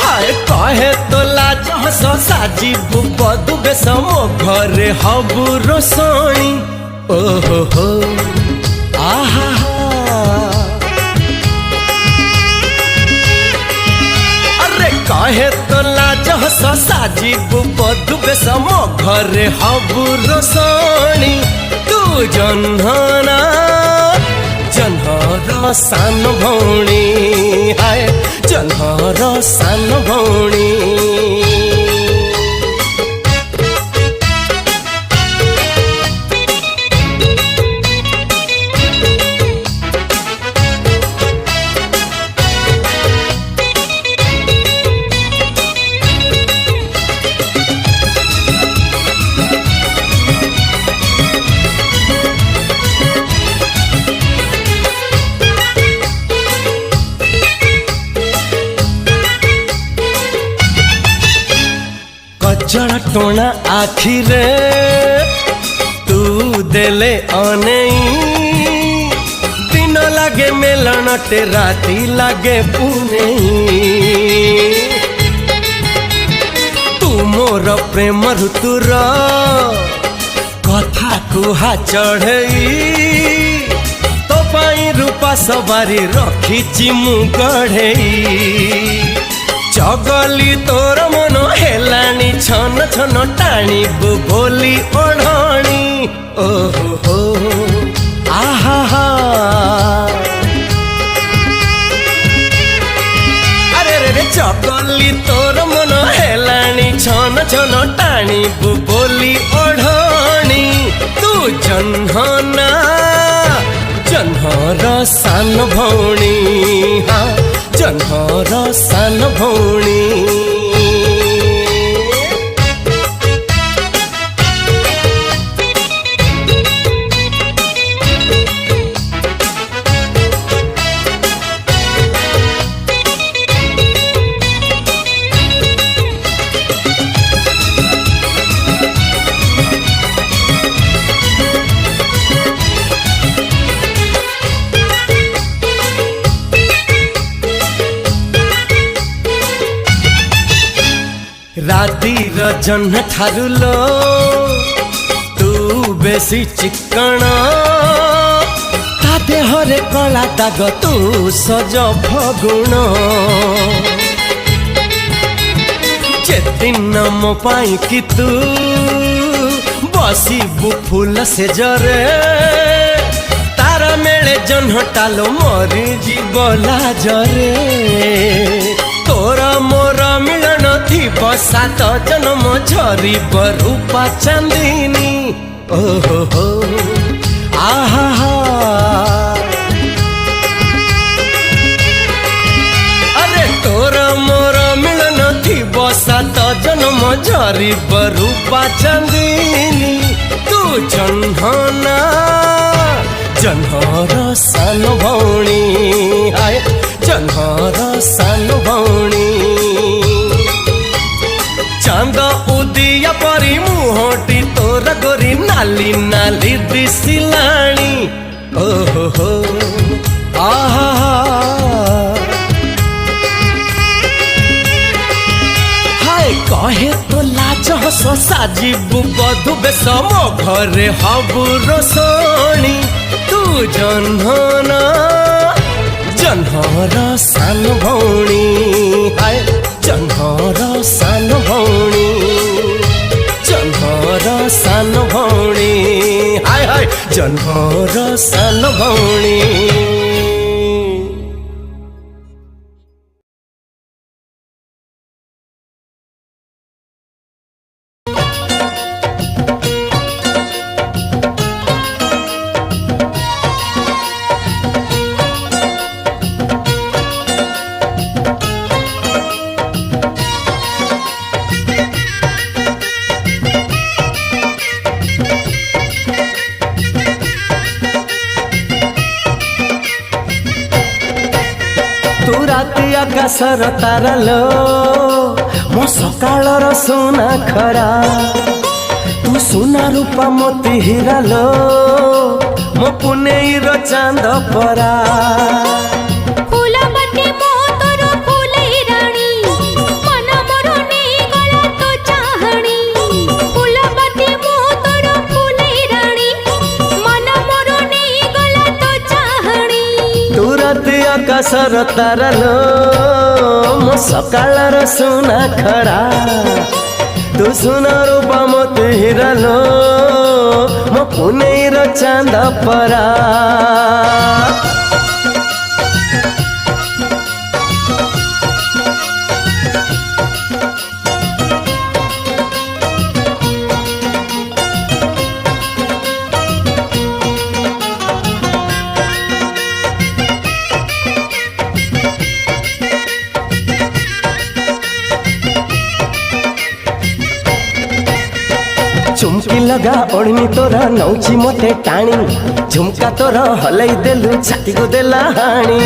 हाय कहे तो लाज हस साजिबु बदु बेस मो घरे हबु रोसणी ओहो हो आहा अरे कहे तो लाज हस साजिबु बदु बेस मो घरे हबु रोसणी तू जन्हना जन्हर सान भौणी हाय जन्हर सान भौणी कजल टोना आखिरे तू देले अनेई दिन लागे मेलनटे राती लागे पुनेई तू मोर प्रेम ऋतुर कथा कुहा चढ़ई तो पाई रूपा सवारी रखी मु गढ़ई चगली तोर मन हेलानी छन छन टाणी बोली ओढ़णी ओहो हो आहा अरे रे चगली तोर मन हेलानी छन छन टाणी बोली ओढ़णी तू जन्हना जन्हर सान भौणी हाँ जन्हर सान भौणी राती रजन ठारुलो तू बेसी चिकण ता देहरे कला दाग तू सज फगुण चेतिन मो पाई कि तू बसिबु फूल से जरे तारा मेले जन्हटालो मरी जीवला जरे तोरा मोरा मिलन थी सात जन्म झरी रूपा चांदिनी ओहो हो आहा अरे तोरा मोरा मिलन थी सात जन्म झरी रूपा चांदिनी तू ଜହ୍ନନା ଜହ୍ନର ସାନ ଭଉଣୀ ହାୟ ଜହ୍ନର ସାନ ଭଉଣୀ ଚାନ୍ଦ ଉଦିଆ ପରି ମୁହଁଟି ତୋର ଗୋରି ନାଲି ନାଲି ଦିଶିଲାଣି ଓହୋ ହୋ ଆହା ହାୟ କହେ ତ ଲାଜ ହସ ସାଜିବୁ ବଧୁ ବେଶ ମୋ ଘରେ ହବୁ ରୋଷଣୀ ତୁ ଜହ୍ନନା ଜହ୍ନର ସାନ ଭଉଣୀ ହାୟ ଜହ୍ନର ସାନ ଭଉଣୀ ଜହ୍ନର ସାନ ଭଉଣୀ ହାୟ ହାୟ ଜହ୍ନର ସାନ ଭଉଣୀ तू राति आकाशर तारालो मो सकाळर सोना खरा तू सोना रूपा मोती हिरालो मो पुनेईर चांद परा फूलवती मो तोर फूलई रानी मन मोर नेई गला तो चाहणी फूलवती मो तोर फूलई रानी मन मोर नेई गला तो चाहणी तू राति आकाशर तारालो मो सकाळर सोना खरा तू सोना रूपा मोती हिरालो मो पुनेईर चांद परा चुमकी लगा ओढ़नी तोरा नौची मते टाणी झुमका तोरा हलई देलु छाती को देला हाणी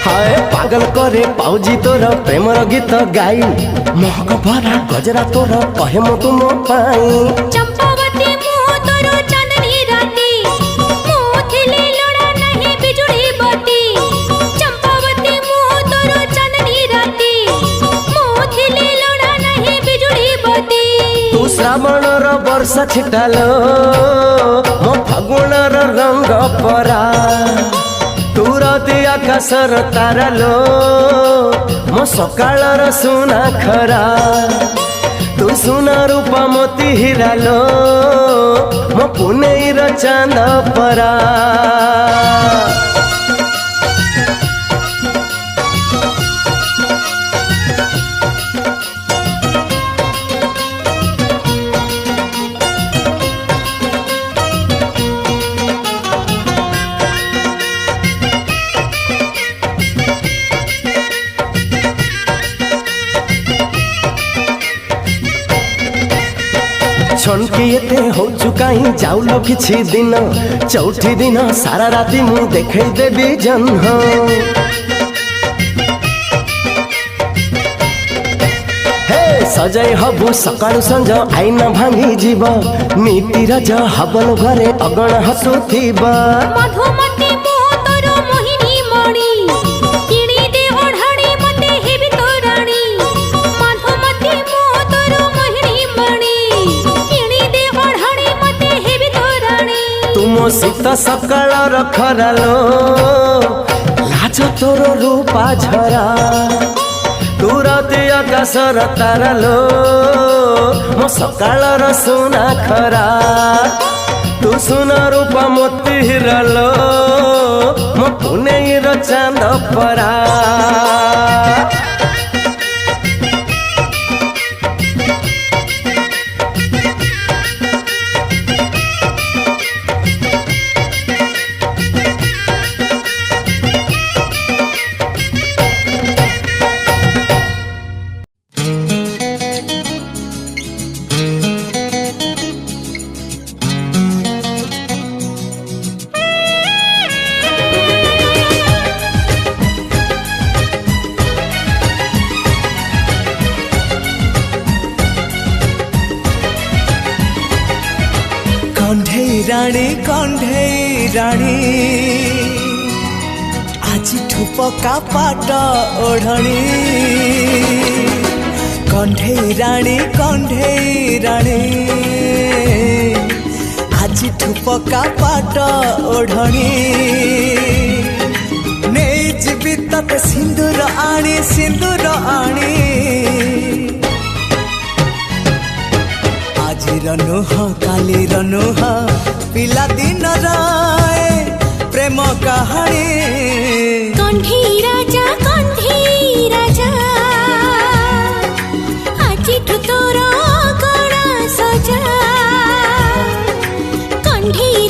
हाय पागल करे पाउजी तोरा प्रेमर गीत गाई महक भरा गजरा तोरा कहे मो तुम पाई चंपावती मो तोर चांदनी राती मो थिले लोड़ा नहीं बिजुड़ी बती चंपावती मो तोर चांदनी राती मो थिले लोड़ा नहीं बिजुड़ी बती तू श्रावणर वर्षा छिटालो मो फागुणर रंग परा तू राति आकाशर तारालो मो सकाळर सोना खरा तू सोना रूपा मोती हिरालो मो पुनेईर चांद परा छनकी एते होचु काई जाउलो किछि दिन चौथी दिन सारा राति मु देखै देबी जन्ह हे सजाई हबु सकाळु संज आईना भांगी जीव नीति रज हबल घरे अगण हसुथिबा मधुमती मो तोर मोहिनी मणि किणी दे ओढ़ाणी मते हेबी तोराणी मधुमती मो तोर मोहिनी मणि किणी दे ओढ़ाणी मते हेबी तोराणी तुम शीत सकाळर खरालो लाज तोर रूपा झरा तू राति आकाशर तारालो मो सकाळर सोना खरा तू सोना रूपा मोती हिरालो मो पुनेईर चांद परा कण्ढेई राणी आज पका पाट ओढ़णी कण्ढेई राणी आज पका पाट ओढ़णी नहीं जीवी तते सिंदूर आणी आजिर नुह कालीर नुह पिला दिन प्रेम कहानी कण्ढेई राजा आजिठु तोर गड़ा सजा कण्ढेई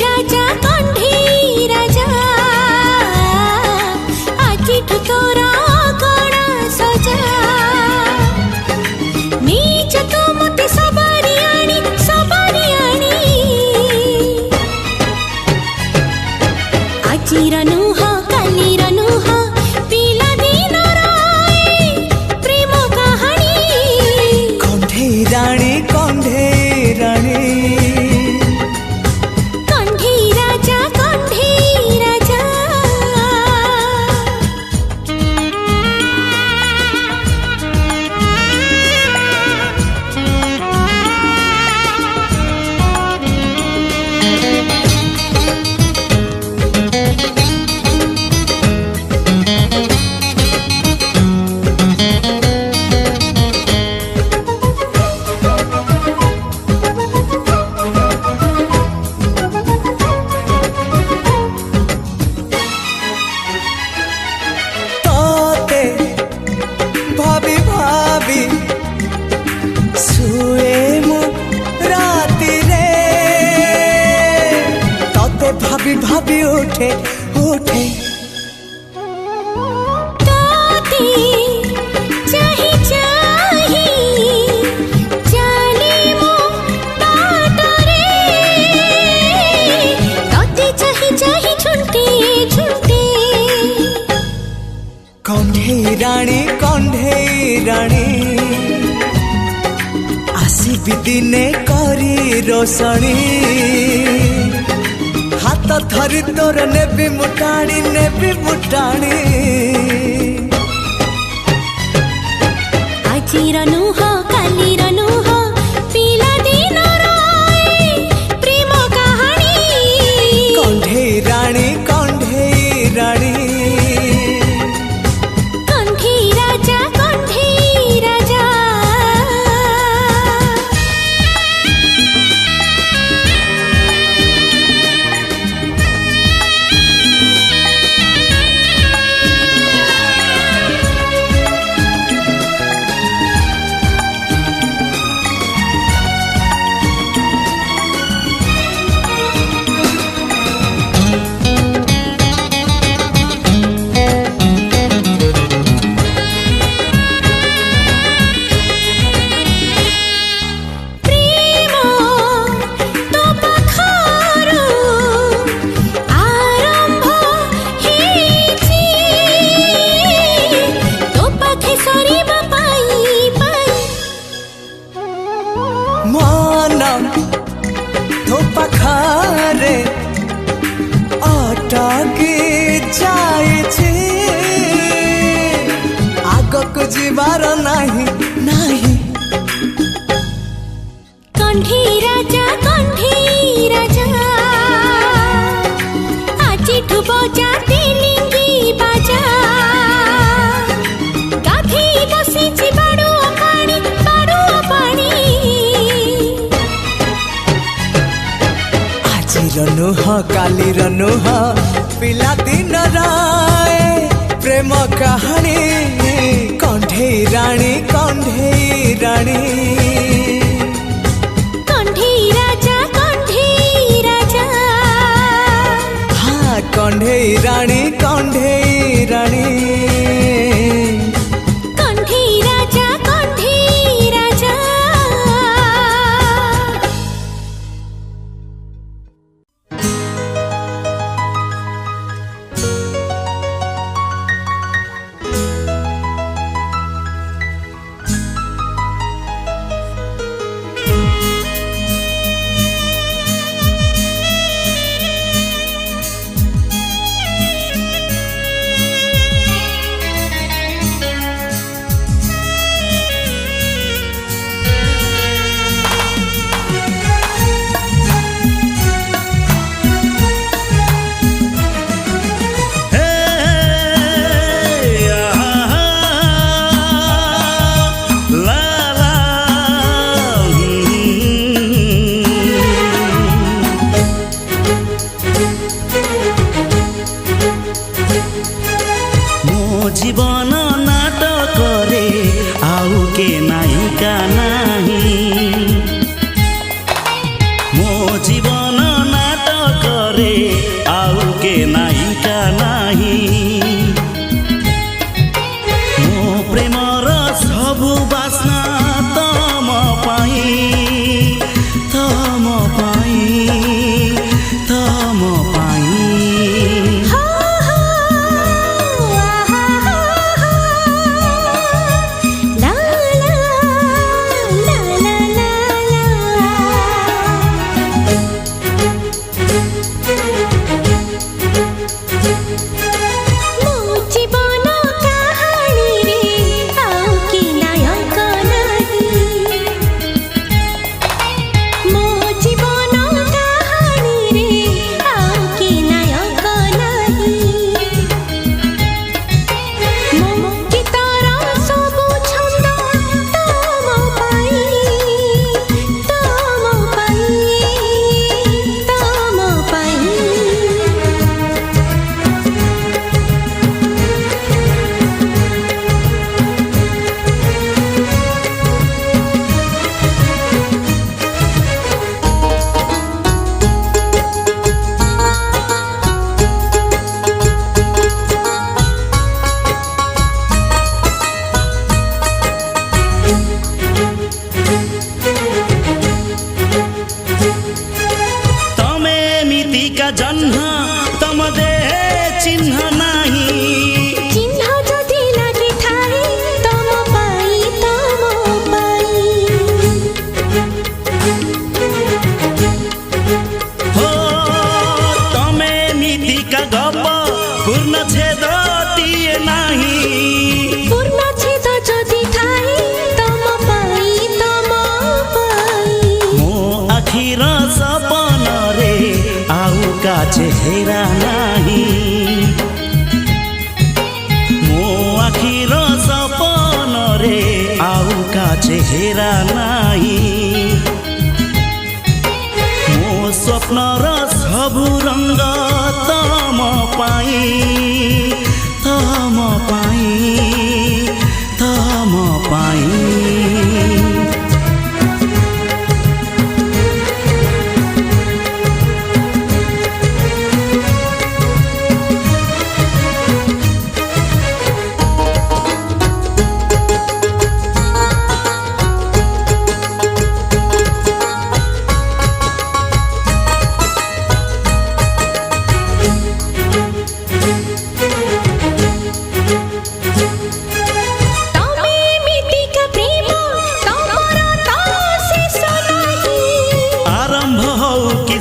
राजा आजिठु तोर गड़ा सजा नीच तो मते सबारी आनी आजिर नुह कालीर नुह पिला दिन प्रेम कहानी कण्ढेई राणी कण्ढेई राजा तोते भाभी भाभी सुए मु राति रे तोते भाभी भाभी उठे ताती चाही चाली मो बाटरे ताती चाही झुंटे कण्ढेई राणी आसीबी दिने करी रोशनी हाथ धरी तोर नेबी मुटाणी आजिर नुह कालीर नुह पिला दिन प्रेम कहानी कण्ढेई राणी कण्ढेई राजा प्रेम तो पाखरु आरंभ हेछि तो पाखे सरीबा पाई मन तो पाखरे अटकी जाइछे आगक जीवार नाही कण्ढेई राजा आजिठु बजा तेलिंगी बाजा गाधेई बसिछि बाड़ुआ पानी आजिर नुह कालीर नुह पिला दिन प्रेम कहानी कण्ढेई राणी कण्ढेई राजा हाँ कण्ढेई राणी कण्ढेई राजा चिन्ह नाही चिन्ह जदि लागि थाए तम पाई हो तमे नीतिका गप पूर्ण छेदटिए नाही पूर्ण छेद जदि थाए तम पाई मो आखिर सपन रे आउ का चेहरा नाही मो आखिर सपन रे आउ का चेहरा नाही मो स्वप्नर सबु रंग तम पाई तम पाई तम पाई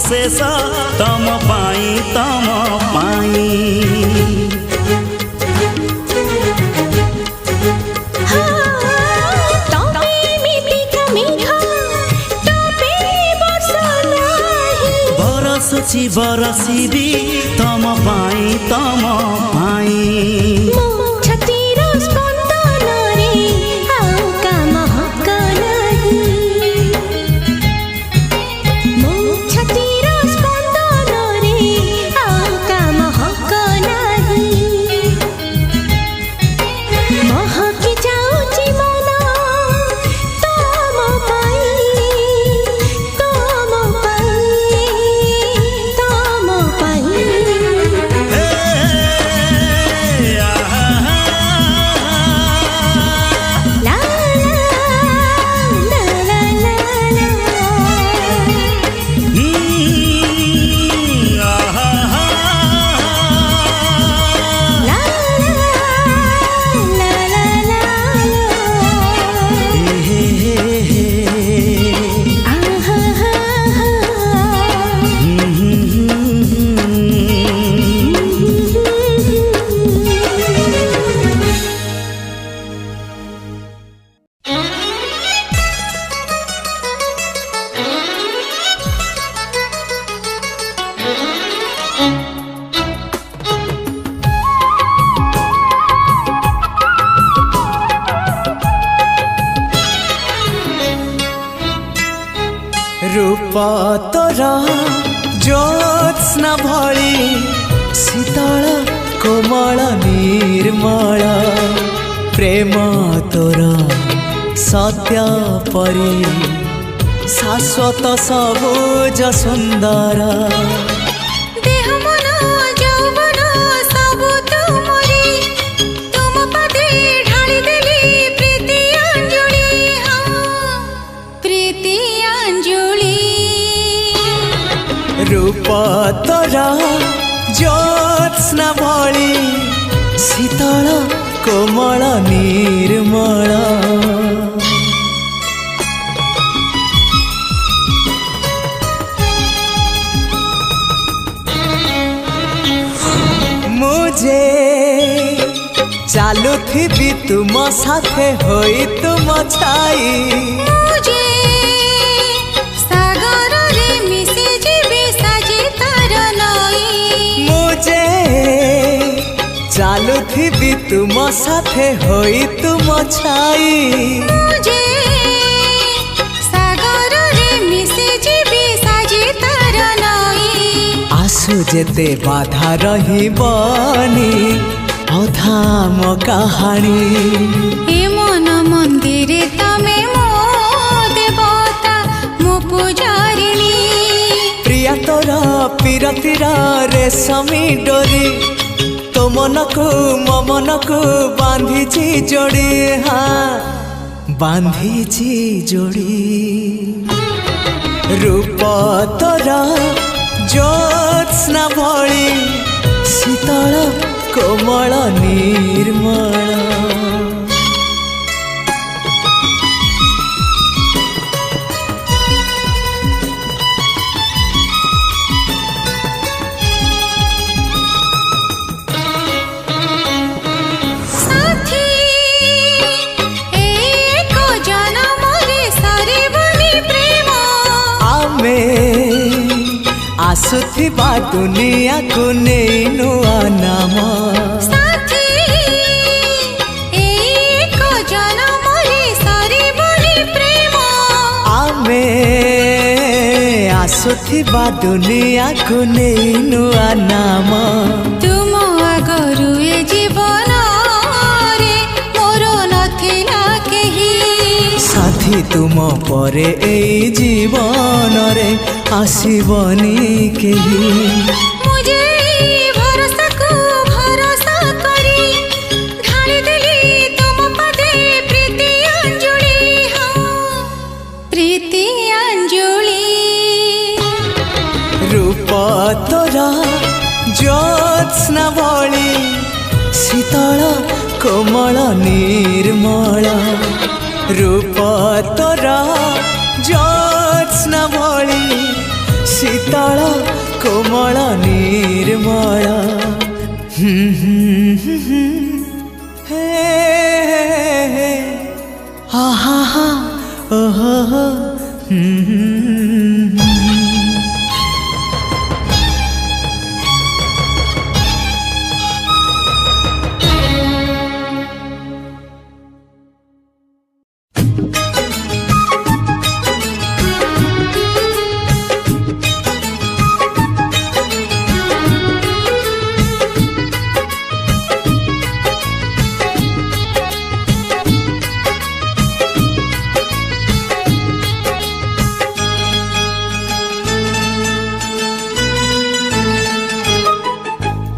शेष तम पाई बरसुची बरसिबी तम पाई छतिर स्पन्दन रे आउ का महक नाही मो छतिर स्पन्दन रे आउ का महक नाही महकी जाउची मन तम पाई रूप तोरा ज्योत्स्ना भଳି शीतल कोमल निर्मल प्रेम तोरा सत्य परी शाश्वत सबुज सुंदर रूप तोरा ज्योत्स्ना भଳି शीतल कोमल निर्मल मुझे चालुथिबी तुम साथे होई तुम छाई चालुथिबी तुम साथे होई तुम छाई आसु जेते बाधा रहिबनी अधा मो कहानी ए मन मंदिर तमे मो देवता मो पुजारिणी प्रिया तोरा पीरतीरा रेशमी डोरी तो मनकु ममनकु बांधीची जोड़ी हाँ बांधीची जोड़ी रूप तोरा ज्योत्स्ना भଳି शीतल कोमल निर्मल। आसुथिबा दुनिया को नहीं नुआ नाम साथी एक जन्म रे सारी बोली प्रेम आमे आसुथिबा दुनिया को नहीं नुआ नाम तुम आगरु ए जीवन रे मोर नथिला केही साथी तुम परे ए जीवन रे आसीबनी केही मुझे भरोसा को भरोसा करी ढाली देली तुम पदे प्रीति अंजुली हाँ प्रीति अंजुली रूप तोरा ज्योत्स्ना भली शीतल कोमल निर्मल रूप तोरा ज्योत्स्ना भली शीतल कोमल निर्मल। हे हा हा हा ओहो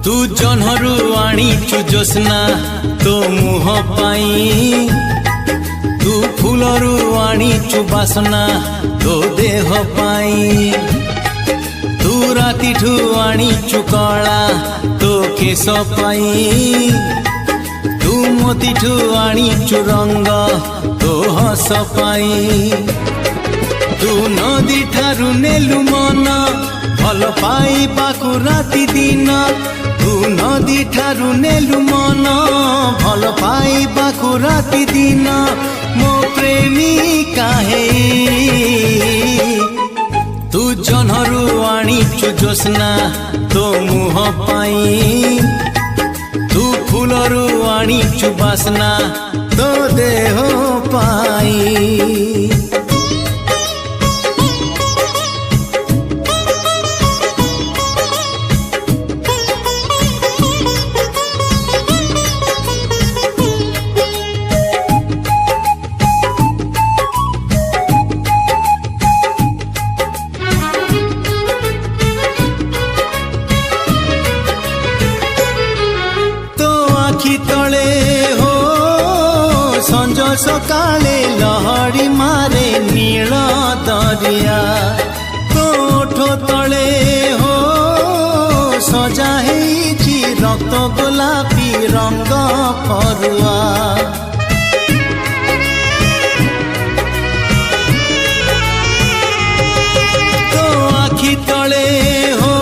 तू जन्हरु आनीचु जोस्ना तो मुह पाई तू फूलरु आनीचु बासना तो देह पाई तू रातिठु आनीचु कला तो केश पाई तू मोतीठु आनीचु रंग तो हस पाई तू नदी ठारु नेलु मन भल पाई पाकु राति दिन तू नदी ठारु नेलु मन भल पाई पाकु राति दिन मो प्रेमिका हे तू जन्हरु आनीचु जोस्ना तो मुह पाई तू फूलरु आनीचु बासना तो देह पाई सकाले लहरी मारे नील दरिया तोठ तले हो सजा हेची रक्त गोलापी रंग फरुआ तो आखि तले हो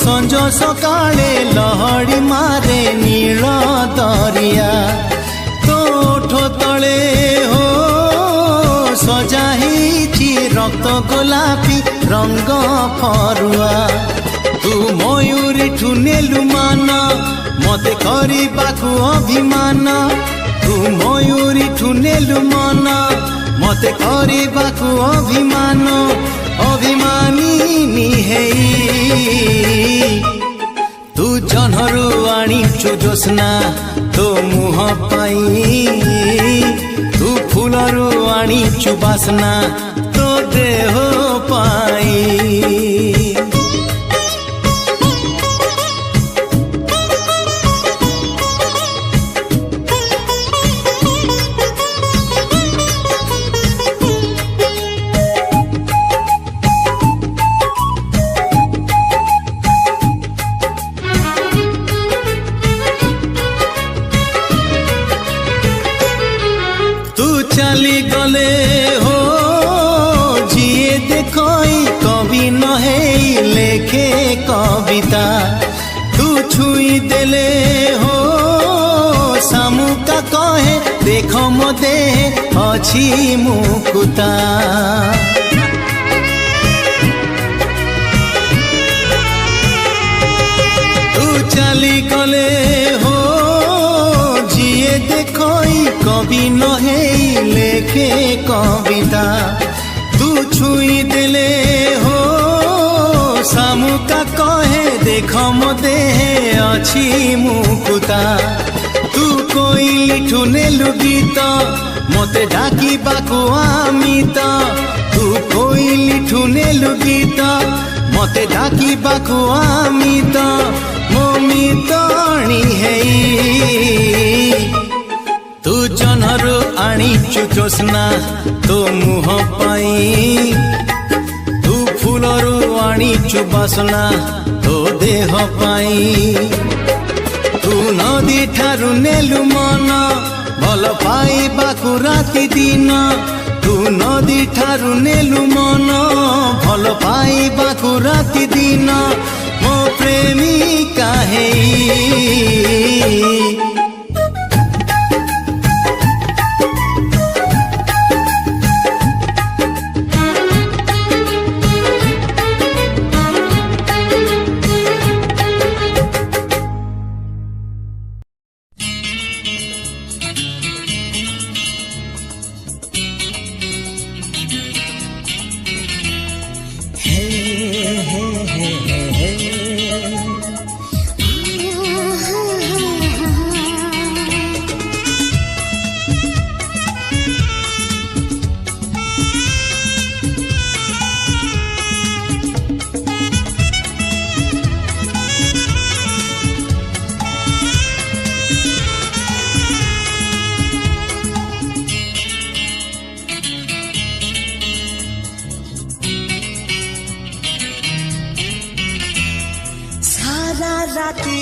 संज सकाले लहरी मारे नील दरिया तले हो सजा हेची रक्त गोलापी रंग फरुआ तू मयूरी ठुनेलु मान मते करबाकु अभिमान तू मयूरी ठुनेलु मन मते करबाकु अभिमान अभिमानी हेई तू जन्हरु आनीचु जोस्ना तो मुह पाई तू फूलरु आनीचु बासना तो देह पाई कविता तू छुई देले हो सामुका कहे देख मो दे अछि मुकुता तू चली गले हो जिए देखई कवि नहे लेखे कविता तू छुई देले हो सामुका कहे देख मो दे अछि मुकुता तू कोइली ठुनेलु गीत मते डाकी बाकु आमित तू कोइली ठुनेलु गीत मते डाकी बाकु आमित मोमी तणी हेई तू जनरु आनिचु जोस्ना तो मुह पाई तू फूलरु आनिचु बासना तो देह पाई तू नदी ठारू नेलु मन भल पाइबाकु राति दिन तू नदी ठारू नेलु मन भल पाइबाकु राति दिन मो प्रेमिका हेई राति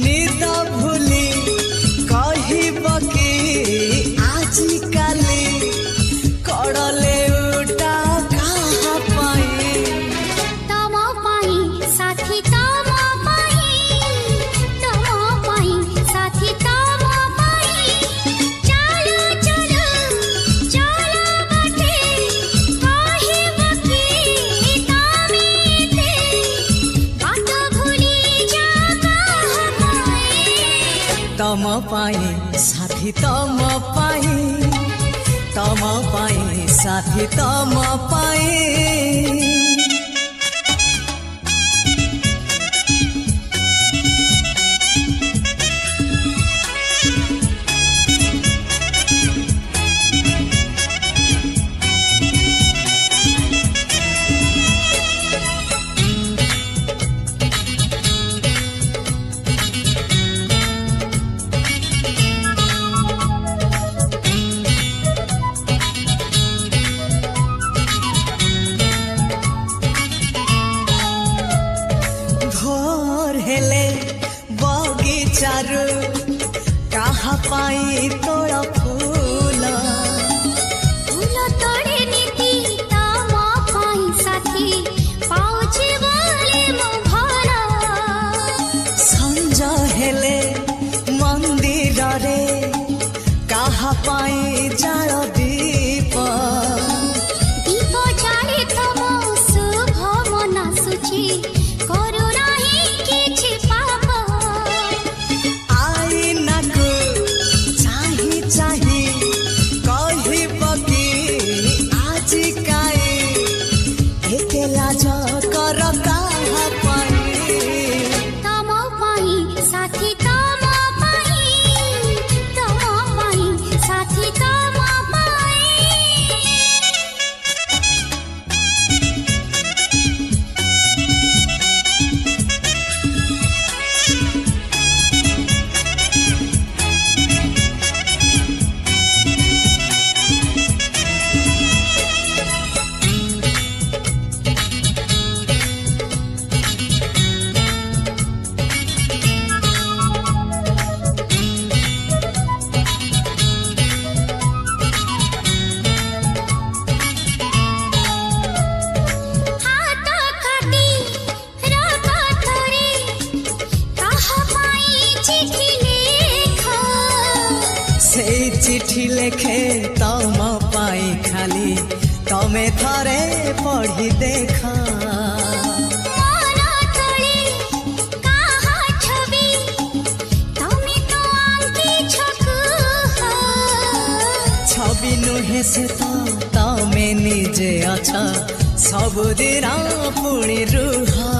निद भूली कहब कि आजी काली कड़ले उठा कहाँ पाई तम पाई साथी तम पाई साथी तम पाई चलो चलो चलो बाटे कहब कि तमेते बात भूली जा कहाँ पाई तम पाई साथी तम पाई साथी तम पाई कहाँ पाई तोड़ा फूल फूल तोड़े नीति तम पाई साथी पाउछि बोले मो भला संज हेले मंदिर रे कहाँ पाई जाल दीप दीप जाले तम शुभ मन सुची करू नाही किछि पाप चाही चिठी लेखे तम पाई खाली तमे थरे पढ़ी देखा छवि नुहे से तो तमे निजे अच्छा सबुदिन पुणी रुहा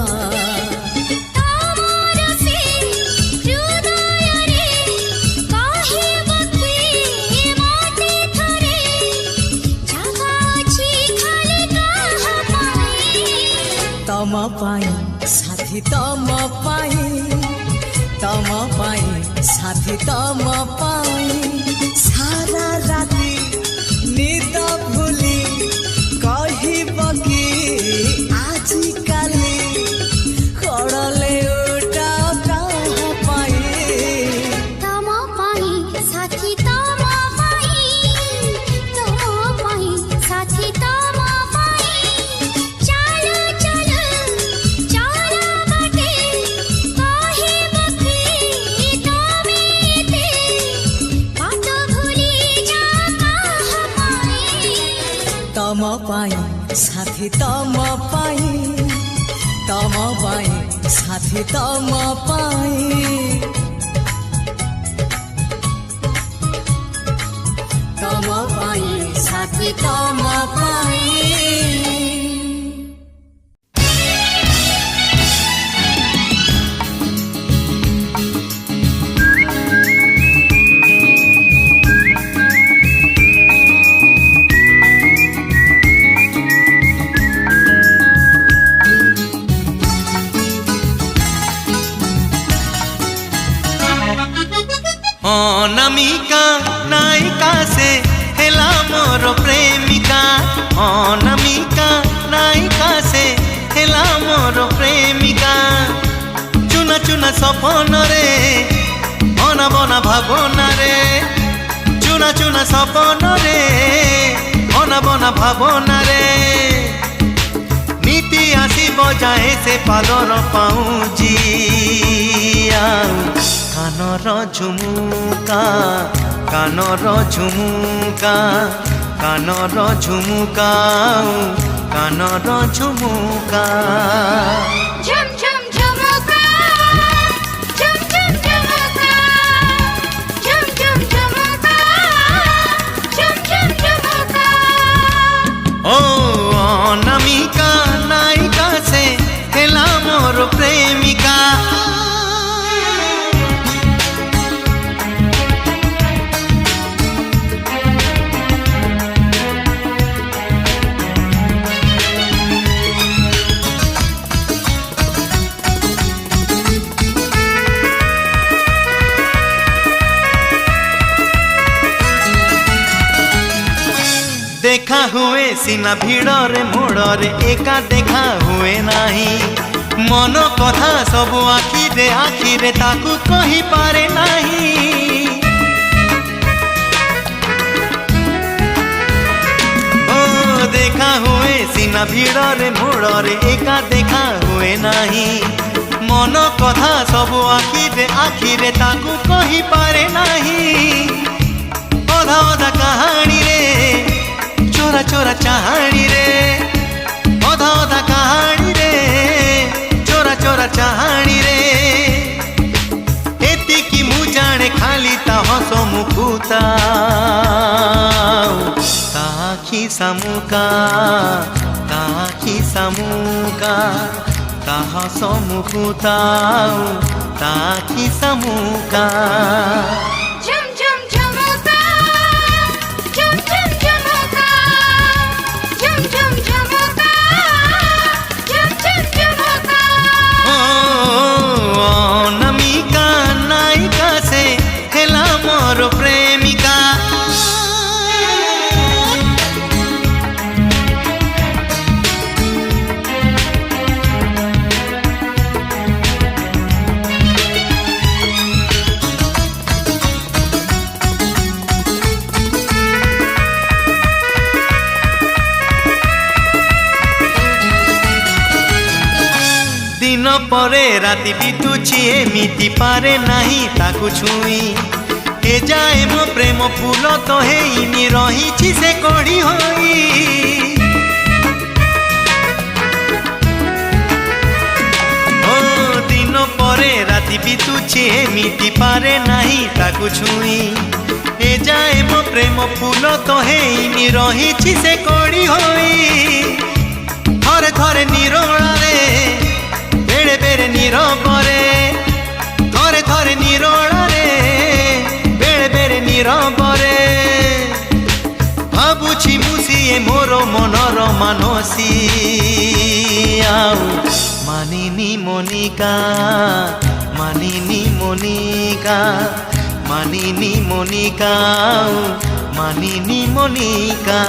तम पाई साथी तम पाई साथी तम पाई सारा राती निद भूली कहब कि आजी काली कड़ले उठा कहाँ पाई तम पाई साथी तम पाई साथी तम पाई चलो चलो चलो बाटे कहब कि तमे ते बात भूली जा कहाँ पाई तम पाई साथी तम पाई साथी तम पाई तम पाई साथी तम पाई अनामिका नायिका से हेला मोर प्रेमिका अनामिका नायिका से हेला मोर प्रेमिका चुना चुना सपन रे बना बना भावना रे चुना चुना सपन रे बना बना भावना रे नीति आसी बजाए से पालर पाऊँ कानर झुमुका कानर झुमुका कानर झुमुका कानर झुमुका झुम झुम झुमुका झुम झुम झुमुका झुम झुम झुमुका झुम झुम झुमुका ओ अनामिका नायिका से हेला मोर प्रेमिका देखा हुए सीना भिड़रे मोड़रे एका देखा हुए नहीं मन कथा सब आखिरे ताकू कही पारे नहीं ओ देखा हुए सीना भिड़रे मोड़रे एका देखा हुए नहीं मन कथा सब आखिरे ताकू कही पारे नहीं अधा अधा कहानी रे चोरा चोरा चाहाणी रे अधा अधा कहानी रे चोरा चोरा चाहाणी रे एतिकी मु जाने खाली ता हस मुखुता ताखी सामुका ताखी सामुका ता हस मुखुता ताखी सामुका झुम झुम झुमुका झुम झुम झुमुका झुम झुम झुमुका झुम झुम झुमुका अनामिका नायिका से हेला मोर प्रेमिका दिन परे राति बितुची एमिति पारे नाही ताकू छुई ए जाए मो प्रेम फूल तो हेनी रही से कड़ी होई ओ दिन परे राति बितुछि एमिति पारे नाही ताकु छुई ए जाए मो प्रेम फूल तो हेनी रही से कड़ी होई थरे थरे निरोलारे बेड़े बेड़े नीरबरे थरे थरे निरोलारे बेड़े बेड़े नीरबरे भाबुछि मुसिए मोर मनर मानसी आउ मानिनी मोनिका मानिनी मोनिका मानिनी मोनिका मानिनी मोनिका